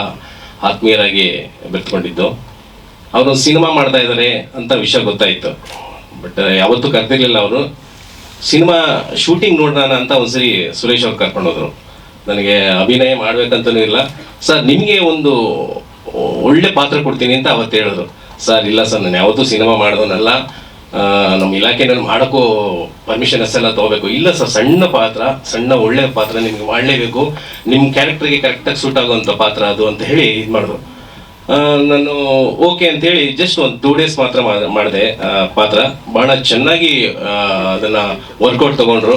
ಆತ್ಮೀಯರಾಗಿ ಬೆರೆತ್ಕೊಂಡಿದ್ದು. ಅವರು ಸಿನಿಮಾ ಮಾಡ್ತಾ ಇದ್ದಾರೆ ಅಂತ ವಿಷಯ ಗೊತ್ತಾಯಿತು. ಬಟ್ ಯಾವತ್ತೂ ಕರ್ತಿರ್ಲಿಲ್ಲ ಅವರು. ಸಿನಿಮಾ ಶೂಟಿಂಗ್ ನೋಡೋಣ ಅಂತ ಒಂದ್ಸರಿ ಸುರೇಶ್ ಅವ್ರು ಕರ್ಕೊಂಡೋದ್ರು. ನನಗೆ ಅಭಿನಯ ಮಾಡ್ಬೇಕಂತನೂ ಇಲ್ಲ, ಸರ್ ನಿಮಗೆ ಒಂದು ಒಳ್ಳೆ ಪಾತ್ರ ಕೊಡ್ತೀನಿ ಅಂತ ಅವತ್ತು ಹೇಳಿದ್ರು. ಸರ್ ಇಲ್ಲ ಸರ್, ನಾನು ಯಾವತ್ತೂ ಸಿನಿಮಾ ಮಾಡೋನಲ್ಲ, ನಮ್ಮ ಇಲಾಖೆನಲ್ಲಿ ಮಾಡೋಕ್ಕೂ ಪರ್ಮಿಷನ್ ಎಲ್ಲ ತೊಗೋಬೇಕು. ಇಲ್ಲ ಸರ್, ಸಣ್ಣ ಪಾತ್ರ, ಸಣ್ಣ ಒಳ್ಳೆ ಪಾತ್ರ ನಿಮ್ಗೆ ಮಾಡಲೇಬೇಕು, ನಿಮ್ಮ ಕ್ಯಾರೆಕ್ಟರ್ಗೆ ಕರೆಕ್ಟಾಗಿ ಸೂಟ್ ಆಗುವಂಥ ಪಾತ್ರ ಅದು ಅಂತ ಹೇಳಿ ಇದು ಮಾಡಿದ್ರು. ನಾನು ಓಕೆ ಅಂತೇಳಿ ಜಸ್ಟ್ ಒಂದು 2 days ಮಾತ್ರ ಮಾಡಿದೆ ಪಾತ್ರ. ಭಾಳ ಚೆನ್ನಾಗಿ ಅದನ್ನು ವರ್ಕೌಟ್ ತೊಗೊಂಡ್ರು.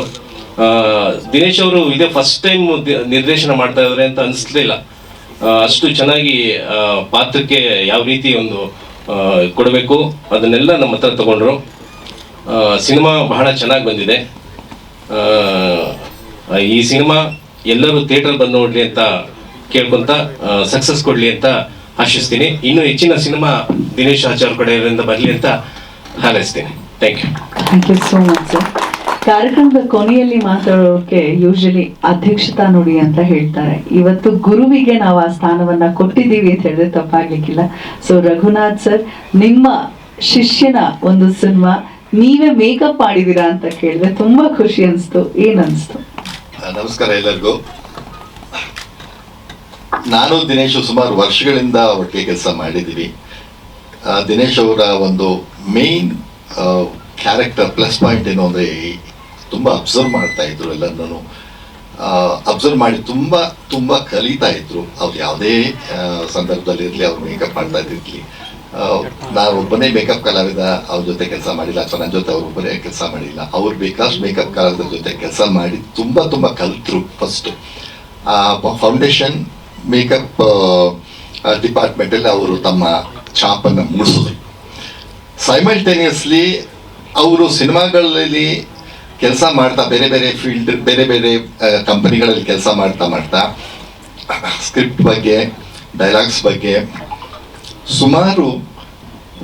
ದಿನೇಶ್ ಅವರು ಇದೇ ಫಸ್ಟ್ ಟೈಮ್ ನಿರ್ದೇಶನ ಮಾಡ್ತಾ ಇದ್ದಾರೆ ಅಂತ ಅನಿಸ್ಲಿಲ್ಲ. ಅಷ್ಟು ಚೆನ್ನಾಗಿ ಪಾತ್ರಕ್ಕೆ ಯಾವ ರೀತಿ ಒಂದು ಕೊಡಬೇಕು ಅದನ್ನೆಲ್ಲ ನಮ್ಮ ಹತ್ರ ತಗೊಂಡ್ರು. ಸಿನಿಮಾ ಬಹಳ ಚೆನ್ನಾಗಿ ಬಂದಿದೆ. ಈ ಸಿನಿಮಾ ಎಲ್ಲರೂ ಥಿಯೇಟರ್ ಬಂದು ನೋಡ್ಲಿ ಅಂತ ಕೇಳ್ಕೊಂತ ಸಕ್ಸಸ್ ಕೊಡ್ಲಿ ಅಂತ ಆಶಿಸ್ತೀನಿ. ಇನ್ನೂ ಹೆಚ್ಚಿನ ಸಿನಿಮಾ ದಿನೇಶ್ ಆಚಾರ್ ಕಡೆಯಿಂದ ಬರಲಿ ಅಂತ ಹಾರೈಸ್ತೀನಿ. Thank you. Thank you so much sir. ಕಾರ್ಯಕ್ರಮದ ಕೊನೆಯಲ್ಲಿ ಮಾತಾಡೋಕೆ ಯೂಶಲಿ ಅಧ್ಯಕ್ಷತಾ ನುಡಿ ಅಂತ ಹೇಳ್ತಾರೆ. ಇವತ್ತು ಗುರುವಿಗೆ ನಾವು ಆ ಸ್ಥಾನವನ್ನ ಕೊಟ್ಟಿದ್ದೀವಿ ಅಂತ ಹೇಳಿದ್ರೆ ತಪ್ಪಾಗ್ಲಿಕ್ಕಿಲ್ಲ. ಸೊ ರಘುನಾಥ್ ಸರ್, ನಿಮ್ಮ ಶಿಷ್ಯನ ಒಂದು ಸಿನಿಮಾ ನೀವೇ ಮೇಕಪ್ ಮಾಡಿದೀರಾ ಅಂತ ಕೇಳಿದ್ರೆ ತುಂಬಾ ಖುಷಿ ಅನಿಸ್ತು. ಏನ್ ಅನಿಸ್ತು? ನಮಸ್ಕಾರ ಎಲ್ಲರಿಗೂ. ನಾನು ದಿನೇಶ್ ಸುಮಾರು ವರ್ಷಗಳಿಂದ ಒಟ್ಟಿಗೆ ಕೆಲಸ ಮಾಡಿದ್ದೀವಿ. ದಿನೇಶ್ ಅವರ ಒಂದು ಮೇನ್ ಕ್ಯಾರೆಕ್ಟರ್ ಪ್ಲಸ್ ಪಾಯಿಂಟ್ ಏನು ಅಂದರೆ ತುಂಬ ಅಬ್ಸರ್ವ್ ಮಾಡ್ತಾ ಇದ್ರು, ಎಲ್ಲರನ್ನೂ ಅಬ್ಸರ್ವ್ ಮಾಡಿ ತುಂಬ ತುಂಬ ಕಲಿತಾ ಇದ್ರು. ಅವ್ರು ಯಾವುದೇ ಸಂದರ್ಭದಲ್ಲಿ ಇರಲಿ, ಅವ್ರು ಮೇಕಪ್ ಮಾಡ್ತಾ ಇದ್ದಿರಲಿ. ನಾನು ಒಬ್ಬನೇ ಮೇಕಪ್ ಕಲಾವಿದ ಅವ್ರ ಜೊತೆ ಕೆಲಸ ಮಾಡಿಲ್ಲ, ಅಥವಾ ನನ್ನ ಜೊತೆ ಅವ್ರೊಬ್ಬರೇ ಕೆಲಸ ಮಾಡಿಲ್ಲ. ಅವ್ರು ಬೇಕಾಷ್ಟು ಮೇಕಪ್ ಕಲಾವಿದರ ಜೊತೆ ಕೆಲಸ ಮಾಡಿ ತುಂಬ ತುಂಬ ಕಲಿತರು. ಫಸ್ಟು ಫೌಂಡೇಶನ್ ಮೇಕಪ್ ಡಿಪಾರ್ಟ್ಮೆಂಟಲ್ಲಿ ಅವರು ತಮ್ಮ ಛಾಪನ್ನು ಮೂಡಿಸಿದ್ರು. ಸೈಮಲ್ಟೇನಿಯಸ್ಲಿ ಅವರು ಸಿನಿಮಾಗಳಲ್ಲಿ ಕೆಲಸ ಮಾಡ್ತಾ ಬೇರೆ ಬೇರೆ ಫೀಲ್ಡ್, ಬೇರೆ ಬೇರೆ ಕಂಪನಿಗಳಲ್ಲಿ ಕೆಲಸ ಮಾಡ್ತಾ ಸ್ಕ್ರಿಪ್ಟ್ ಬಗ್ಗೆ, ಡೈಲಾಗ್ಸ್ ಬಗ್ಗೆ ಸುಮಾರು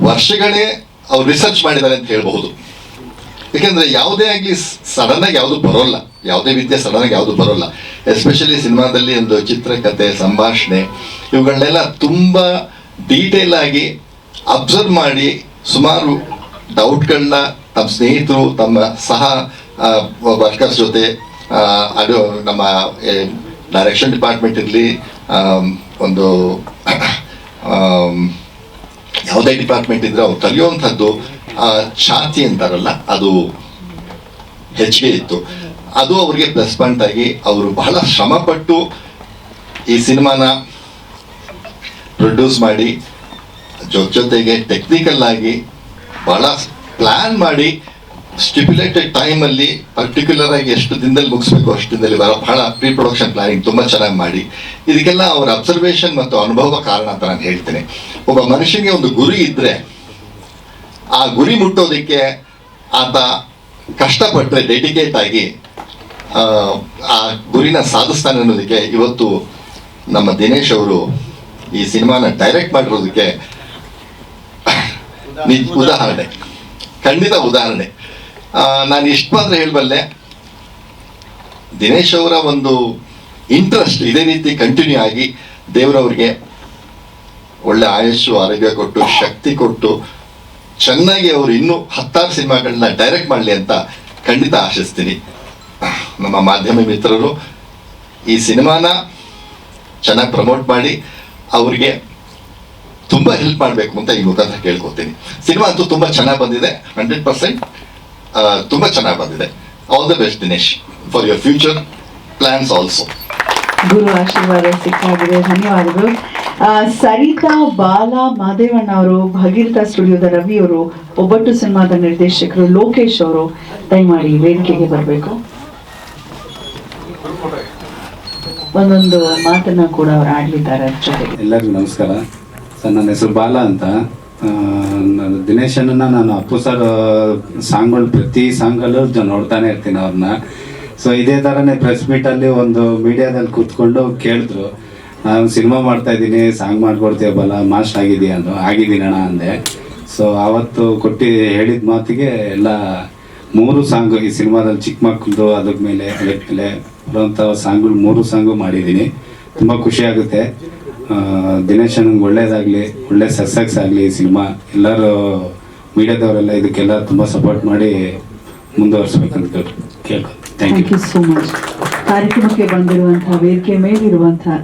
ವರ್ಷಗಳೇ ಅವ್ರು ರಿಸರ್ಚ್ ಮಾಡಿದ್ದಾರೆ ಅಂತ ಹೇಳ್ಬಹುದು. ಯಾಕೆಂದರೆ ಯಾವುದೇ ಆಗಲಿ ಸಡನ್ನಾಗಿ ಯಾವುದು ಬರೋಲ್ಲ, ಯಾವುದೇ ವಿದ್ಯೆ ಸಡನ್ನಾಗಿ ಯಾವುದು ಬರೋಲ್ಲ. ಎಸ್ಪೆಷಲಿ ಸಿನಿಮಾದಲ್ಲಿ ಒಂದು ಚಿತ್ರಕಥೆ, ಸಂಭಾಷಣೆ ಇವುಗಳನ್ನೆಲ್ಲ ತುಂಬ ಡೀಟೇಲ್ ಆಗಿ ಅಬ್ಸರ್ವ್ ಮಾಡಿ ಸುಮಾರು ಡೌಟ್ಗಳನ್ನ ತಮ್ಮ ಸ್ನೇಹಿತರು, ತಮ್ಮ ಸಹ ವರ್ಕರ್ಸ್ ಜೊತೆ, ಅದು ನಮ್ಮ ಡೈರೆಕ್ಷನ್ ಡಿಪಾರ್ಟ್ಮೆಂಟ್ ಇರಲಿ, ಒಂದು ಯಾವುದೇ ಡಿಪಾರ್ಟ್ಮೆಂಟ್ ಇದ್ರೆ ಅವ್ರು ಕಲಿಯುವಂಥದ್ದು ಛಾತಿ ಅಂತಾರಲ್ಲ, ಅದು ಹೆಚ್ಚಿಗೆ ಇತ್ತು. ಅದು ಅವ್ರಿಗೆ ಪ್ಲಸ್ ಪಾಯಿಂಟ್ ಆಗಿ ಅವರು ಬಹಳ ಶ್ರಮಪಟ್ಟು ಈ ಸಿನಿಮಾನ ಪ್ರೊಡ್ಯೂಸ್ ಮಾಡಿ, ಜೊತೆಗೆ ಟೆಕ್ನಿಕಲ್ ಆಗಿ ಬಹಳ ಪ್ಲ್ಯಾನ್ ಮಾಡಿ ಸ್ಟಿಪ್ಯುಲೇಟೆಡ್ ಟೈಮಲ್ಲಿ ಪರ್ಟಿಕ್ಯುಲರ್ ಆಗಿ ಎಷ್ಟು ದಿನದಲ್ಲಿ ಮುಗಿಸ್ಬೇಕು ಅಷ್ಟು ದಿನದಲ್ಲಿ ಬಹಳ ಪ್ರೀ ಪ್ರೊಡಕ್ಷನ್ ಪ್ಲಾನಿಂಗ್ ತುಂಬ ಚೆನ್ನಾಗಿ ಮಾಡಿ, ಇದಕ್ಕೆಲ್ಲ ಅವರ ಅಬ್ಸರ್ವೇಷನ್ ಮತ್ತು ಅನುಭವ ಕಾರಣ ಅಂತ ನಾನು ಹೇಳ್ತೇನೆ. ಒಬ್ಬ ಮನುಷ್ಯನಿಗೆ ಒಂದು ಗುರಿ ಇದ್ದರೆ ಆ ಗುರಿ ಮುಟ್ಟೋದಕ್ಕೆ ಆತ ಕಷ್ಟಪಟ್ಟರೆ, ಡೆಡಿಕೇಟ್ ಆಗಿ ಆ ಗುರಿನ ಸಾಧಿಸ್ತಾನೆ ಅನ್ನೋದಕ್ಕೆ ಇವತ್ತು ನಮ್ಮ ದಿನೇಶ್ ಅವರು ಈ ಸಿನಿಮಾನ ಡೈರೆಕ್ಟ್ ಮಾಡಿರೋದಕ್ಕೆ ಉದಾಹರಣೆ, ಖಂಡಿತ ಉದಾಹರಣೆ. ನಾನು ಇಷ್ಟು ಮಾತ್ರ ಹೇಳಬಲ್ಲೆ, ದಿನೇಶ್ ಅವರ ಒಂದು ಇಂಟ್ರೆಸ್ಟ್ ಇದೇ ರೀತಿ ಕಂಟಿನ್ಯೂ ಆಗಿ ದೇವರವ್ರಿಗೆ ಒಳ್ಳೆ ಆಯುಷ್ಯು, ಆರೋಗ್ಯ ಕೊಟ್ಟು, ಶಕ್ತಿ ಕೊಟ್ಟು ಚೆನ್ನಾಗಿ ಅವರು ಇನ್ನೂ 10 ಸಿನಿಮಾಗಳನ್ನ ಡೈರೆಕ್ಟ್ ಮಾಡಲಿ ಅಂತ ಖಂಡಿತ ಆಶಿಸ್ತೀನಿ. ನಮ್ಮ ಮಾಧ್ಯಮ ಮಿತ್ರರು ಈ ಸಿನಿಮಾನ ಚೆನ್ನಾಗಿ ಪ್ರಮೋಟ್ ಮಾಡಿ ಅವರಿಗೆ ತುಂಬ ಹೆಲ್ಪ್ ಮಾಡಬೇಕು ಅಂತ ಈ ಮುಖಾಂತರ ಕೇಳ್ಕೊತೀನಿ. ಸಿನಿಮಾ ಅಂತೂ ತುಂಬ ಚೆನ್ನಾಗಿ ಬಂದಿದೆ, 100% ತುಂಬ ಚೆನ್ನಾಗಿ ಬಂದಿದೆ. All the best Dinesh for your future plans also. ಗುರು ಆಶೀರ್ವಾದ ಸಿಕ್ಕಾಗಿದೆ, ಧನ್ಯವಾದಗಳು. ಸರಿತಾ, ಬಾಲ, ಮಾದೇವಣ್ಣ ಅವರು, ಭಗೀರಥ ಸ್ಟುಡಿಯೋದ ರವಿ ಅವರು, ಒಬ್ಬಟ್ಟು ಸಿನಿಮಾದ ನಿರ್ದೇಶಕರು ಲೋಕೇಶ್ ಅವರು ದಯಮಾಡಿ ವೇದಿಕೆಗೆ ಬರಬೇಕು. ಒಂದೊಂದು ಮಾತನ್ನ ಕೂಡ ಅವರು ಆಡ್ಲಿದ್ದಾರೆ. ಎಲ್ಲರಿಗೂ ನಮಸ್ಕಾರ ಸರ್. ನನ್ನ ಹೆಸರು ಬಾಲ ಅಂತ. ನಾನು ದಿನೇಶನನ್ನ ನಾನು ಅಪ್ಪು ಸರ್ ಸಾಂಗ್ಗಳು ಪ್ರತಿ ಸಾಂಗಲ್ಲೂ ನೋಡ್ತಾನೆ ಇರ್ತೀನಿ ಅವ್ರನ್ನ. ಸೊ ಇದೇ ಥರನೇ ಪ್ರೆಸ್ ಮೀಟಲ್ಲಿ ಒಂದು ಮೀಡಿಯಾದಲ್ಲಿ ಕೂತ್ಕೊಂಡು ಕೇಳಿದ್ರು, ನಾನು ಸಿನಿಮಾ ಮಾಡ್ತಾ ಇದ್ದೀನಿ, ಸಾಂಗ್ ಮಾಡ್ಕೊಡ್ತೀಯ ಬಲ, ಮಾಸ್ಟ್ ಆಗಿದೆಯಾ ಅಂದು. ಆಗಿದ್ದೀನಣ್ಣ ಅಂದೆ. ಸೊ ಆವತ್ತು ಹೇಳಿದ ಮಾತಿಗೆ ಎಲ್ಲ 3 ಸಾಂಗು ಈ ಸಿನಿಮಾದಲ್ಲಿ ಚಿಕ್ಕ ಮಕ್ಕಳದು, ಅದ್ರ ಮೇಲೆ ಬರುವಂಥ ಸಾಂಗ್ಗಳು 3 ಸಾಂಗು ಮಾಡಿದ್ದೀನಿ. ತುಂಬ ಖುಷಿ ಆಗುತ್ತೆ. ದಿನೇಶ್ ಅಣ್ಣಂಗೆ ಒಳ್ಳೇದಾಗಲಿ, ಒಳ್ಳೆ ಸಕ್ಸಸ್ ಆಗಲಿ ಈ ಸಿನಿಮಾ. ಎಲ್ಲರೂ ಮೀಡಿಯಾದವರೆಲ್ಲ ಇದಕ್ಕೆಲ್ಲ ತುಂಬ ಸಪೋರ್ಟ್ ಮಾಡಿ ಮುಂದುವರಿಸ್ಬೇಕಂತ ಕೇಳ್ಕೊಂಡು ಥ್ಯಾಂಕ್ ಯು ಸೋ ಮಚ್. ಕಾರ್ಯಕ್ರಮಕ್ಕೆ ಬಂದಿರುವಂತಹ ವೇದಿಕೆ ಮೇಲಿರುವಂತಹ